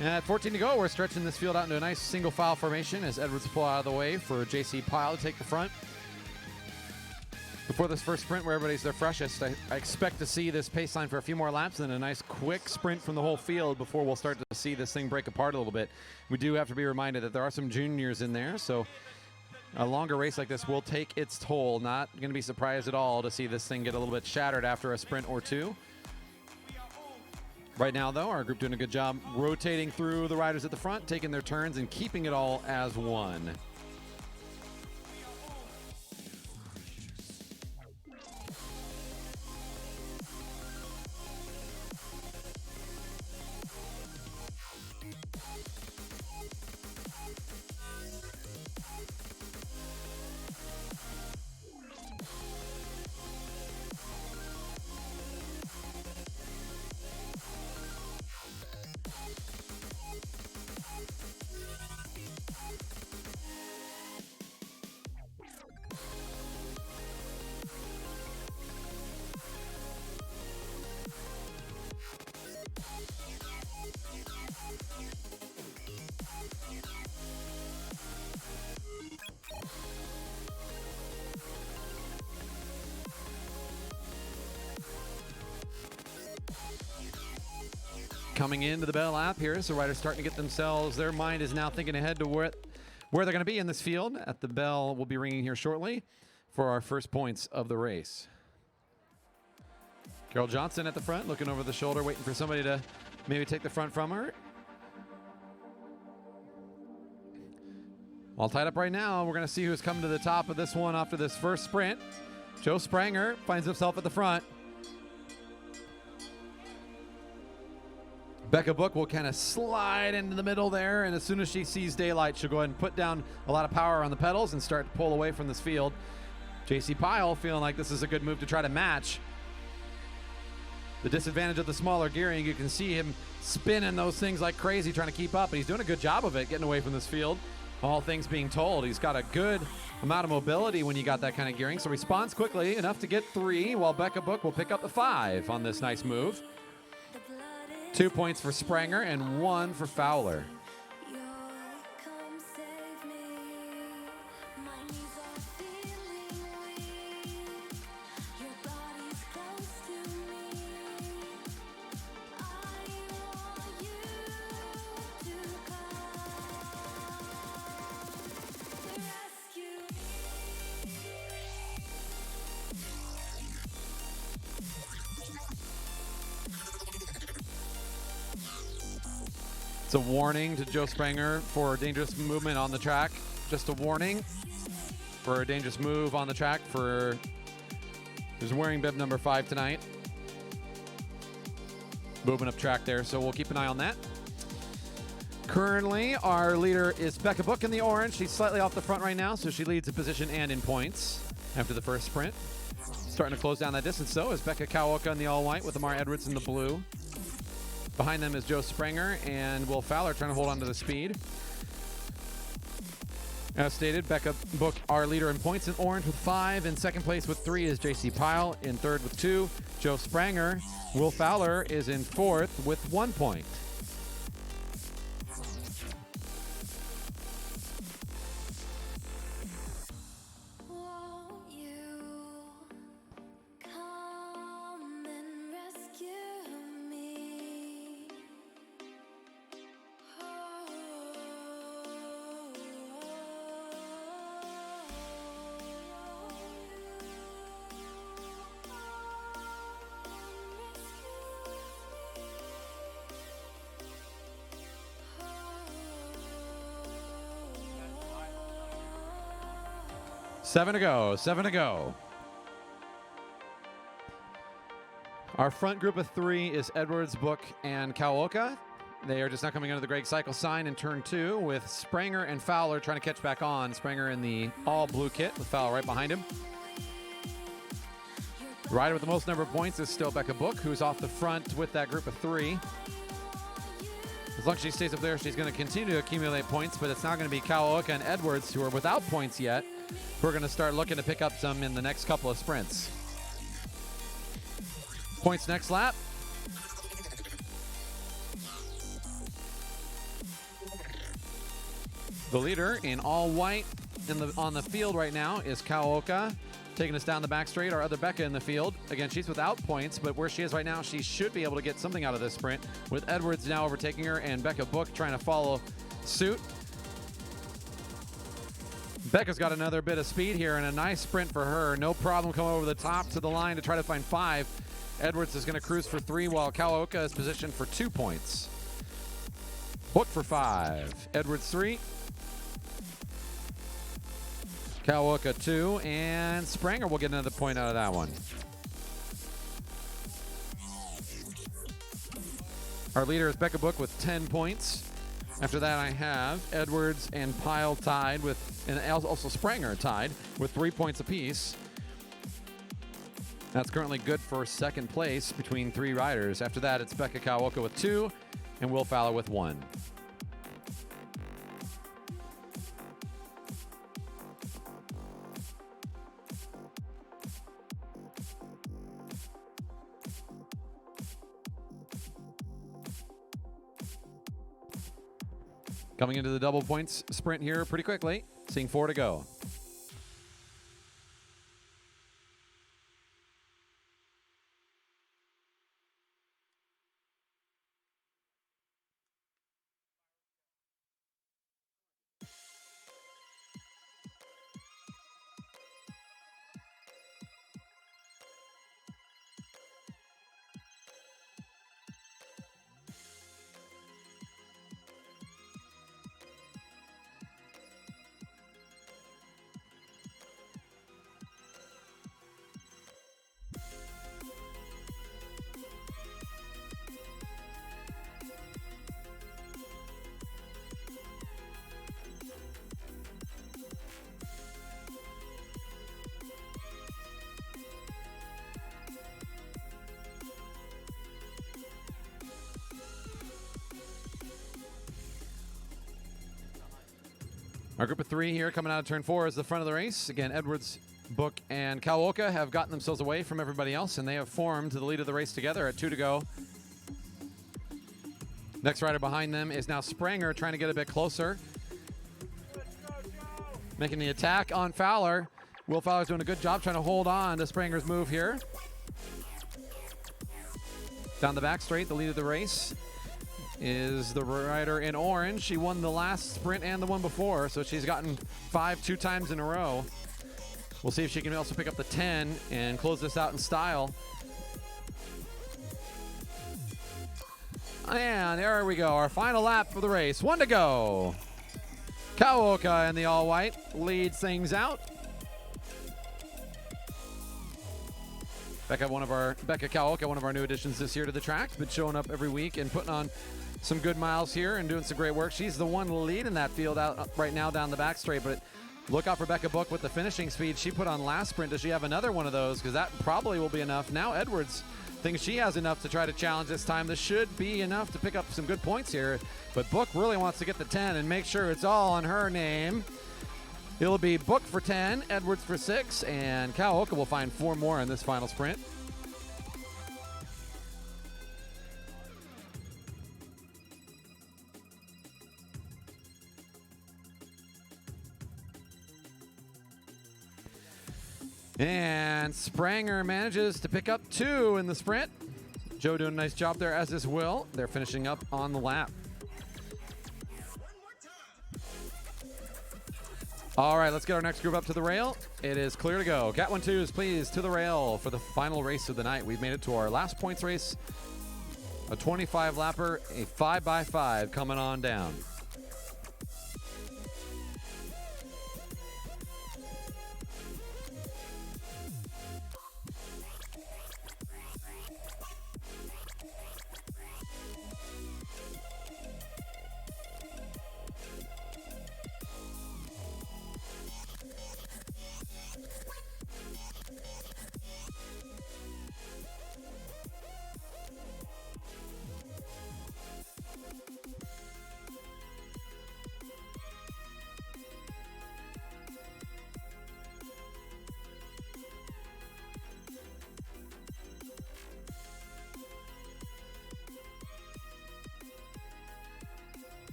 At 14 to go, we're stretching this field out into a nice single file formation as Edwards pull out of the way for JC Pyle to take the front. Before this first sprint where everybody's their freshest, I expect to see this pace line for a few more laps and a nice quick sprint from the whole field before we'll start to see this thing break apart a little bit. We do have to be reminded that there are some juniors in there, so a longer race like this will take its toll. Not going to be surprised at all to see this thing get a little bit shattered after a sprint or two. Right now, though, our group doing a good job rotating through the riders at the front, taking their turns and keeping it all as one. coming into the Bell lap here, so riders starting to get themselves, their mind is now thinking ahead to where they're going to be in this field. At the bell will be ringing here shortly for our first points of the race. Carol Johnson at the front, looking over the shoulder, waiting for somebody to maybe take the front from her. All tied up right now. We're going to see who's coming to the top of this one after this first sprint. Joe Spranger finds himself at the front. Becca Book will kind of slide into the middle there, and as soon as she sees daylight, she'll go ahead and put down a lot of power on the pedals and start to pull away from this field. JC Pyle feeling like this is a good move to try to match the disadvantage of the smaller gearing. You can see him spinning those things like crazy trying to keep up, and he's doing a good job of it, getting away from this field. All things being told, he's got a good amount of mobility when you got that kind of gearing, so responds quickly enough to get 3, while Becca Book will pick up the 5 on this nice move. 2 points for Spranger and 1 for Fowler. It's a warning to Joe Spranger for dangerous movement on the track. Just a warning for a dangerous move on the track for who's wearing bib number 5 tonight. Moving up track there, so we'll keep an eye on that. Currently, our leader is Becca Book in the orange. She's slightly off the front right now, so she leads the position and in points after the first sprint. Starting to close down that distance, though, is Becca Kawoka in the all-white with Amar Edwards in the blue. Behind them is Joe Spranger and Will Fowler trying to hold on to the speed. As stated, Becca Book, our leader in points in orange with 5. In second place with 3 is JC Pyle. In third with 2, Joe Spranger. Will Fowler is in fourth with 1 point. Seven to go. Our front group of 3 is Edwards, Book, and Kawoka. They are just now coming under the Greg Cycle sign in turn 2 with Spranger and Fowler trying to catch back on. Spranger in the all blue kit with Fowler right behind him. The rider with the most number of points is still Becca Book, who's off the front with that group of 3. As long as she stays up there, she's going to continue to accumulate points, but it's now going to be Kawoka and Edwards, who are without points yet. We're going to start looking to pick up some in the next couple of sprints. Points next lap. The leader in all white on the field right now is Kawoka, taking us down the back straight. Our other Becca in the field. Again, she's without points, but where she is right now, she should be able to get something out of this sprint, with Edwards now overtaking her and Becca Book trying to follow suit. Becca's got another bit of speed here and a nice sprint for her. No problem coming over the top to the line to try to find 5. Edwards is going to cruise for 3 while Kawoka is positioned for 2 points. Book for 5. Edwards 3. Kawoka 2. And Spranger will get another point out of that one. Our leader is Becca Book with 10 points. After that, I have Edwards and Pyle tied with, and also Spranger tied with 3 points apiece. That's currently good for second place between 3 riders. After that, it's Becca Kawoka with 2 and Will Fowler with 1. Coming into the double points sprint here pretty quickly, seeing 4 to go. Our group of 3 here coming out of turn 4 is the front of the race. Again, Edwards, Book, and Kawoka have gotten themselves away from everybody else, and they have formed to the lead of the race together at 2 to go. Next rider behind them is now Spranger, trying to get a bit closer. Making the attack on Fowler. Will Fowler's doing a good job trying to hold on to Spranger's move here. Down the back straight, the lead of the race is the rider in orange. She won the last sprint and the one before, so she's gotten 5 2 times in a row. We'll see if she can also pick up the 10 and close this out in style. And there we go, our final lap for the race. 1 to go. Kawoka in the all-white leads things out. Becca Kawoka, one of our new additions this year to the track, been showing up every week and putting on some good miles here and doing some great work. She's the one leading that field out right now down the back straight, but look out for Becca Book with the finishing speed she put on last sprint. Does she have another one of those? Because that probably will be enough. Now Edwards thinks she has enough to try to challenge this time. This should be enough to pick up some good points here, but Book really wants to get the 10 and make sure it's all on her name. It'll be Book for 10, Edwards for 6, and Kawoka will find 4 more in this final sprint. And Spranger manages to pick up 2 in the sprint. Joe doing a nice job there, as is Will. They're finishing up on the lap. All right, let's get our next group up to the rail. It is clear to go. Cat 1-2s, please, to the rail for the final race of the night. We've made it to our last points race. A 25-lapper, a 5x5 coming on down.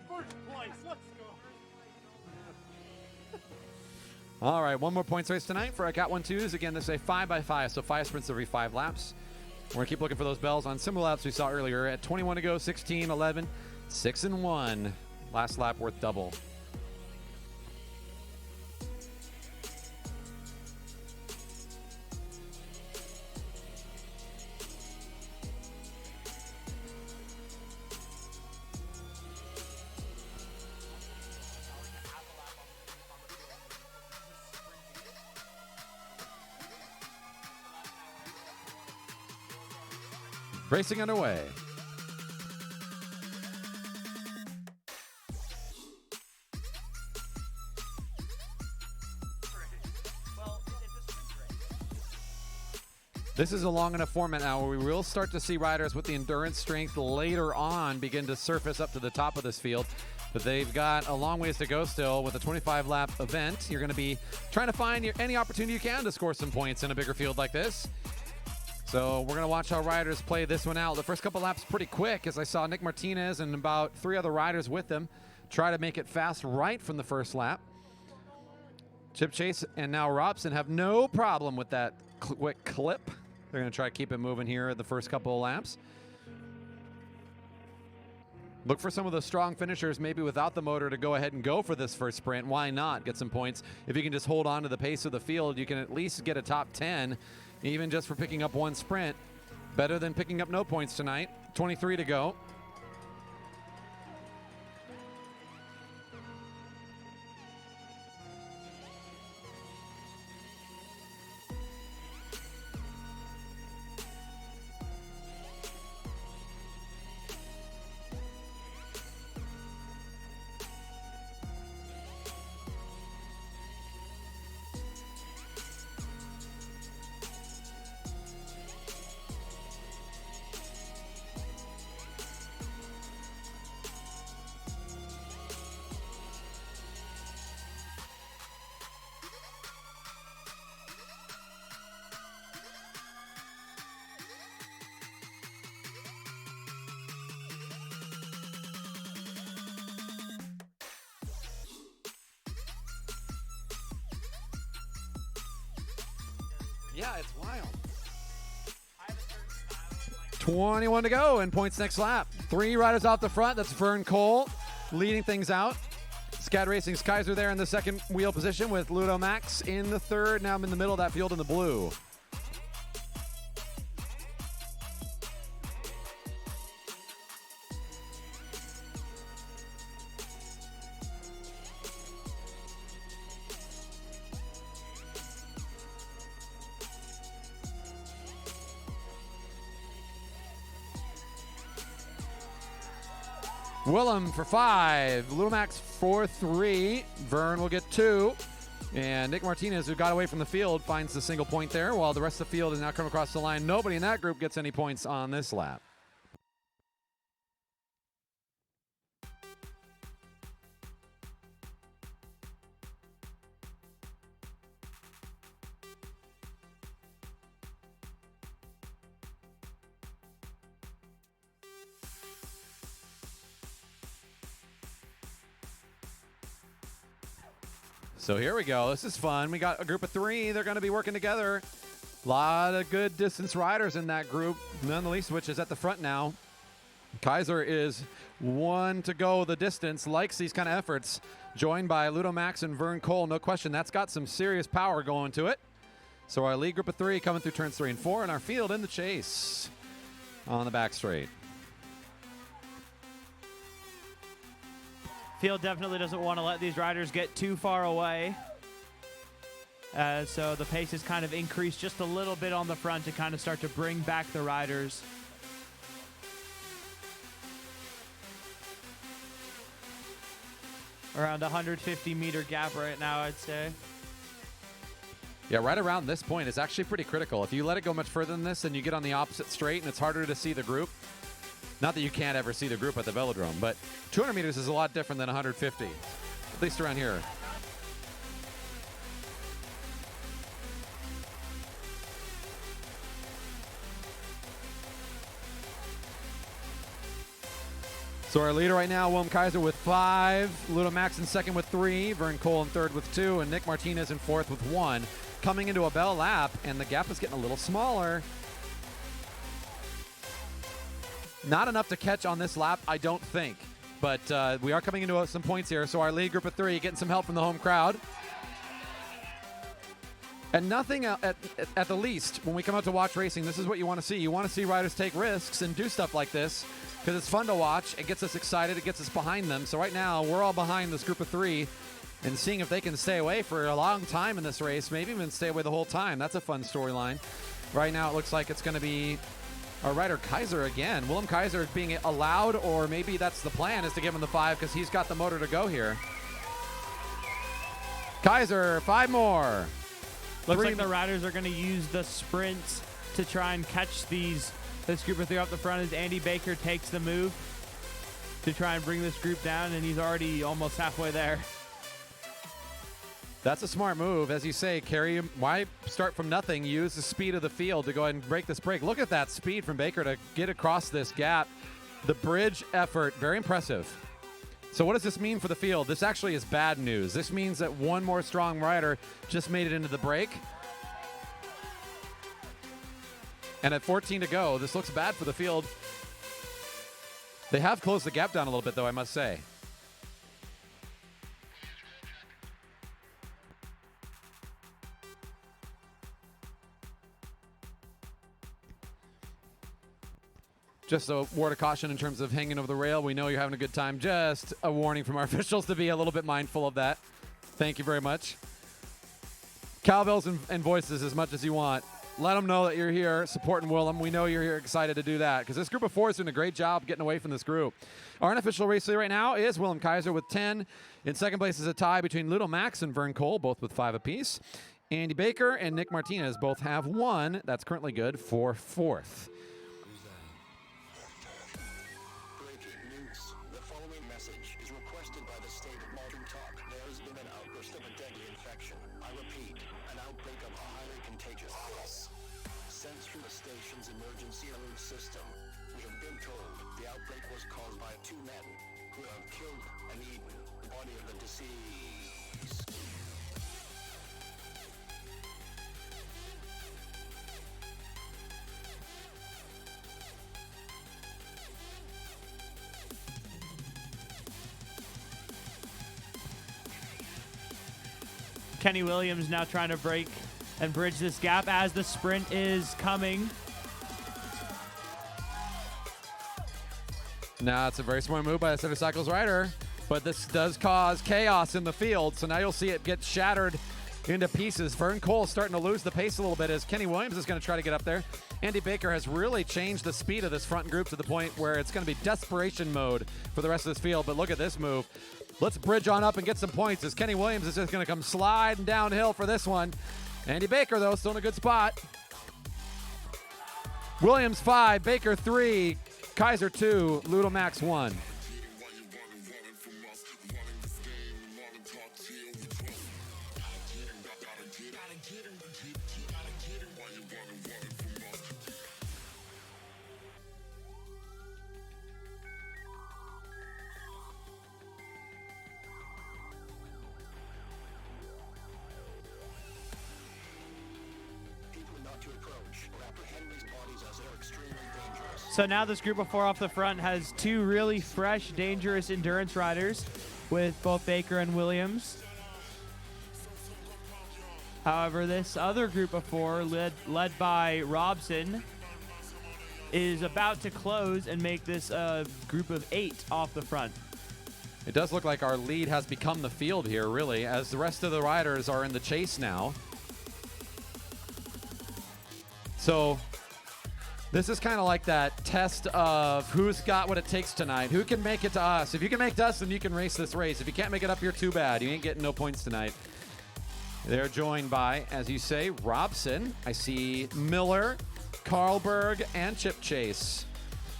First place, let's go.
All right, one more points race tonight for our Cat 1-2s. Again, this is a 5x5, so 5 sprints every 5 laps. We're going to keep looking for those bells on similar laps we saw earlier. At 21 to go, 16, 11, 6 and 1. Last lap worth double. Racing underway. This is a long enough format now where we will start to see riders with the endurance strength later on begin to surface up to the top of this field. But they've got a long ways to go still with a 25-lap event. You're going to be trying to find any opportunity you can to score some points in a bigger field like this. So we're going to watch how riders play this one out. The first couple laps pretty quick, as I saw Nick Martinez and about 3 other riders with them try to make it fast right from the first lap. Chip Chase and now Robson have no problem with that quick clip. They're going to try to keep it moving here at the first couple of laps. Look for some of the strong finishers, maybe without the motor, to go ahead and go for this first sprint. Why not get some points? If you can just hold on to the pace of the field, you can at least get a top 10, even just for picking up one sprint. Better than picking up no points tonight. 23 to go. Yeah, it's wild. 21 to go and points next lap. 3 riders off the front. That's Vern Cole leading things out. Scad Racing's Kaiser there in the second wheel position with Ludo Max in the third. Now I'm in the middle of that field in the blue. Willem for 5, Lumax for 3, Vern will get 2, and Nick Martinez, who got away from the field, finds the single point there, while the rest of the field has now come across the line. Nobody in that group gets any points on this lap. So here we go. This is fun. We got a group of 3. They're going to be working together. A lot of good distance riders in that group, none the least which is at the front now. Kaiser is 1 to go the distance, likes these kind of efforts, joined by Ludo Max and Vern Cole. No question, that's got some serious power going to it. So our lead group of 3 coming through turns 3 and 4, and our field in the chase on the back straight.
Field definitely doesn't want to let these riders get too far away. So the pace is kind of increased just a little bit on the front to kind of start to bring back the riders. Around 150-meter gap right now, I'd say.
Yeah, right around this point is actually pretty critical. If you let it go much further than this, then you get on the opposite straight, and it's harder to see the group. Not that you can't ever see the group at the Velodrome, but 200 meters is a lot different than 150, at least around here. So our leader right now, Willem Kaiser with 5, Ludo Max in second with 3, Vern Cole in third with 2, and Nick Martinez in fourth with 1. Coming into a bell lap, and the gap is getting a little smaller. Not enough to catch on this lap, I don't think. But we are coming into some points here. So our lead group of 3 getting some help from the home crowd. And nothing at the least, when we come out to watch racing, this is what you want to see. You want to see riders take risks and do stuff like this because it's fun to watch. It gets us excited. It gets us behind them. So right now, we're all behind this group of 3 and seeing if they can stay away for a long time in this race, maybe even stay away the whole time. That's a fun storyline. Right now, it looks like it's going to be our rider Kaiser again. Willem Kaiser being allowed, or maybe that's the plan, is to give him the 5 because he's got the motor to go here. Kaiser, 5 more.
Looks like the riders are going to use the sprints to try and catch this group of 3 up the front as Andy Baker takes the move to try and bring this group down, and he's already almost halfway there.
That's a smart move. As you say, carry him. Why start from nothing? Use the speed of the field to go ahead and break this break. Look at that speed from Baker to get across this gap. The bridge effort, very impressive. So what does this mean for the field? This actually is bad news. This means that one more strong rider just made it into the break. And at 14 to go, this looks bad for the field. They have closed the gap down a little bit, though, I must say. Just a word of caution in terms of hanging over the rail. We know you're having a good time. Just a warning from our officials to be a little bit mindful of that. Thank you very much. Cowbells and voices as much as you want. Let them know that you're here supporting Willem. We know you're here excited to do that because this group of four is doing a great job getting away from this group. Our unofficial race leader right now is Willem Kaiser with 10. In second place is a tie between Ludo Max and Vern Cole, both with 5 apiece. Andy Baker and Nick Martinez both have 1. That's currently good for 4th.
Breaking news. The following message is requested by the state of Malton Talk. There has been an outburst of a deadly infection. I repeat, an outbreak of a highly contagious virus. Sensed from the station's emergency alert system. We have been told the outbreak was caused by 2 men who have killed and eaten the body of the deceased.
Kenny Williams now trying to break and bridge this gap as the sprint is coming.
Now, it's a very smart move by the Center Cycles rider, but this does cause chaos in the field, so now you'll see it get shattered into pieces. Vern Cole starting to lose the pace a little bit as Kenny Williams is going to try to get up there. Andy Baker has really changed the speed of this front group to the point where it's going to be desperation mode for the rest of this field, but look at this move. Let's bridge on up and get some points as Kenny Williams is just going to come sliding downhill for this one. Andy Baker, though, still in a good spot. Williams 5, Baker 3, Kaiser 2, Ludo Max 1.
So now this group of 4 off the front has 2 really fresh, dangerous endurance riders with both Baker and Williams. However, this other group of 4, led by Robson, is about to close and make this a group of 8 off the front.
It does look like our lead has become the field here, really, as the rest of the riders are in the chase now. So this is kind of like that test of who's got what it takes tonight. Who can make it to us? If you can make it to us, then you can race this race. If you can't make it up here, too bad. You ain't getting no points tonight. They're joined by, as you say, Robson. I see Miller, Carlberg, and Chip Chase.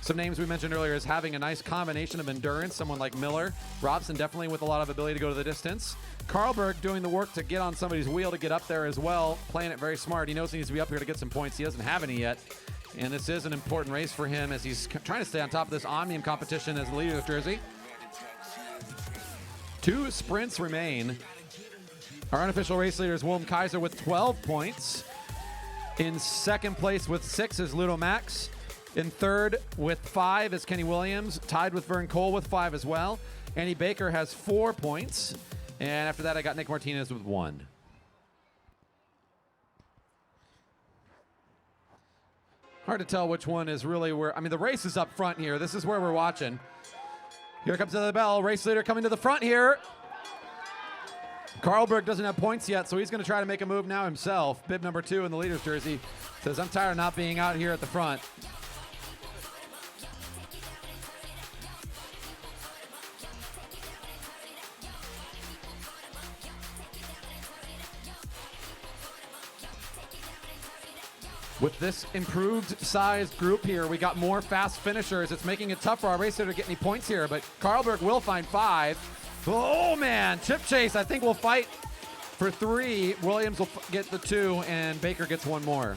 Some names we mentioned earlier is having a nice combination of endurance. Someone like Miller. Robson definitely with a lot of ability to go to the distance. Carlberg doing the work to get on somebody's wheel to get up there as well. Playing it very smart. He knows he needs to be up here to get some points. He doesn't have any yet. And this is an important race for him as he's trying to stay on top of this Omnium competition as the leader of Jersey. 2 sprints remain. Our unofficial race leader is Willem Kaiser with 12 points. In second place with 6 is Ludo Max. In third with 5 is Kenny Williams, tied with Vern Cole with 5 as well. Andy Baker has 4 points. And after that, I got Nick Martinez with 1. Hard to tell which one is really where. I mean, the race is up front here. This is where we're watching. Here comes the bell. Race leader coming to the front here. Carlberg doesn't have points yet, so he's going to try to make a move now himself. Bib number 2 in the leader's jersey says, I'm tired of not being out here at the front. With this improved sized group here, we got more fast finishers. It's making it tough for our racer to get any points here, but Carlberg will find 5. Oh, man. Chip Chase, I think, will fight for 3. Williams will get the 2, and Baker gets 1 more.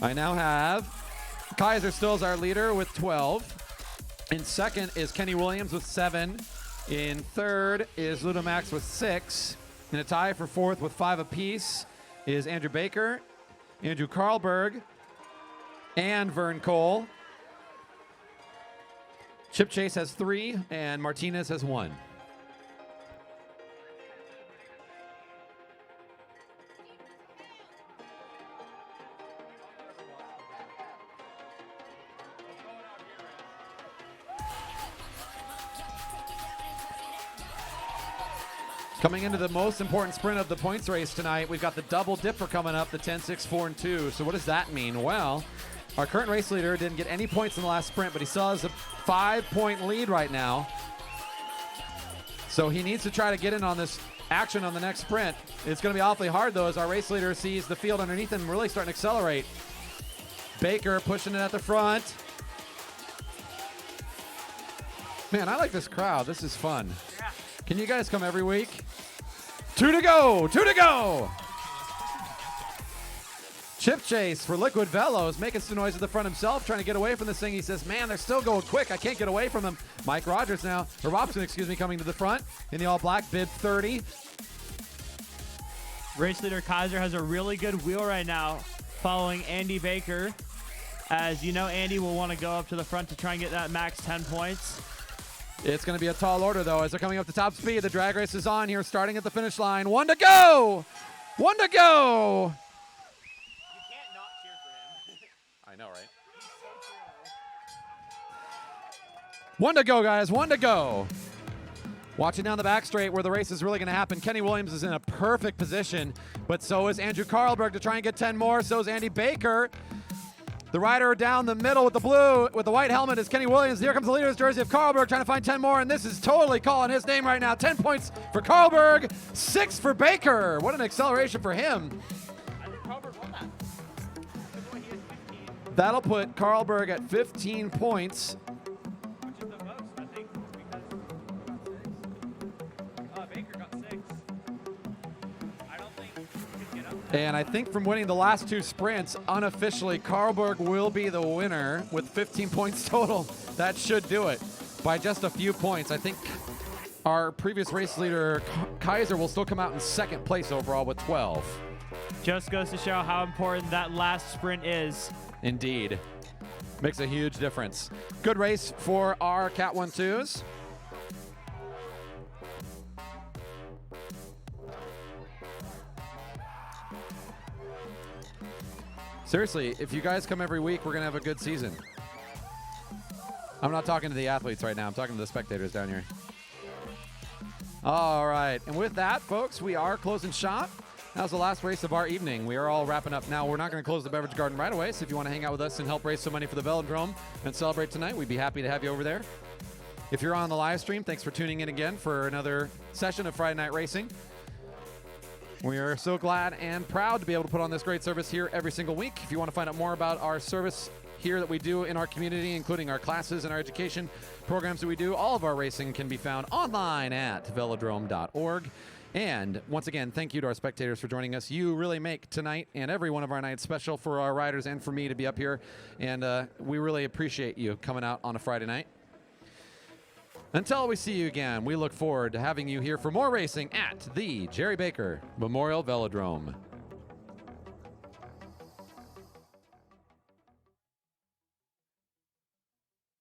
I now have Kaiser still as our leader with 12. In second is Kenny Williams with 7. In third is Ludomax with 6. In a tie for fourth with 5 apiece is Andrew Baker, Andrew Carlberg, and Vern Cole. Chip Chase has 3, and Martinez has 1. Coming into the most important sprint of the points race tonight, we've got the double dipper coming up, the 10, 6, 4, and 2. So what does that mean? Well, our current race leader didn't get any points in the last sprint, but he still has a 5-point lead right now. So he needs to try to get in on this action on the next sprint. It's going to be awfully hard, though, as our race leader sees the field underneath him really starting to accelerate. Baker pushing it at the front. Man, I like this crowd. This is fun.
Yeah.
Can you guys come every week? 2 to go! 2 to go! Chip Chase for Liquid Velos, making some noise at the front himself, trying to get away from this thing. He says, man, they're still going quick. I can't get away from them. Mike Rogers now, or Robson, excuse me, coming to the front in the all-black, bib 30.
Race leader Kaiser has a really good wheel right now following Andy Baker. As you know, Andy will want to go up to the front to try and get that max 10 points.
It's going to be a tall order, though, as they're coming up to top speed. The drag race is on here, starting at the finish line. 1 to go! 1 to go!
You can't not cheer for him.
I know, right? 1 to go, guys. 1 to go. Watching down the back straight where the race is really going to happen. Kenny Williams is in a perfect position, but so is Andrew Carlberg to try and get 10 more. So is Andy Baker. The rider down the middle with the blue, with the white helmet is Kenny Williams. Here comes the leader's jersey of Carlberg trying to find 10 more, and this is totally calling his name right now. 10 points for Carlberg, 6 for Baker. What an acceleration for him.
I think Carlberg won that. He has 15,
That'll put Carlberg at 15 points.
which is the most, I think, because Baker got 6. I don't think he can get up there.
And I think from winning the last 2 sprints, unofficially, Carlberg will be the winner with 15 points total. That should do it by just a few points. I think our previous race leader, Kaiser, will still come out in second place overall with 12.
Just goes to show how important that last sprint is.
Indeed. Makes a huge difference. Good race for our Cat 1-2s. Seriously, if you guys come every week, we're going to have a good season. I'm not talking to the athletes right now. I'm talking to the spectators down here. All right. And with that, folks, we are closing shop. That was the last race of our evening. We are all wrapping up now. We're not going to close the beverage garden right away. So if you want to hang out with us and help raise some money for the Velodrome and celebrate tonight, we'd be happy to have you over there. If you're on the live stream, thanks for tuning in again for another session of Friday Night Racing. We are so glad and proud to be able to put on this great service here every single week. If you want to find out more about our service here that we do in our community, including our classes and our education programs that we do, all of our racing can be found online at velodrome.org. And once again, thank you to our spectators for joining us. You really make tonight and every one of our nights special for our riders and for me to be up here. And we really appreciate you coming out on a Friday night. Until we see you again, we look forward to having you here for more racing at the Jerry Baker Memorial Velodrome.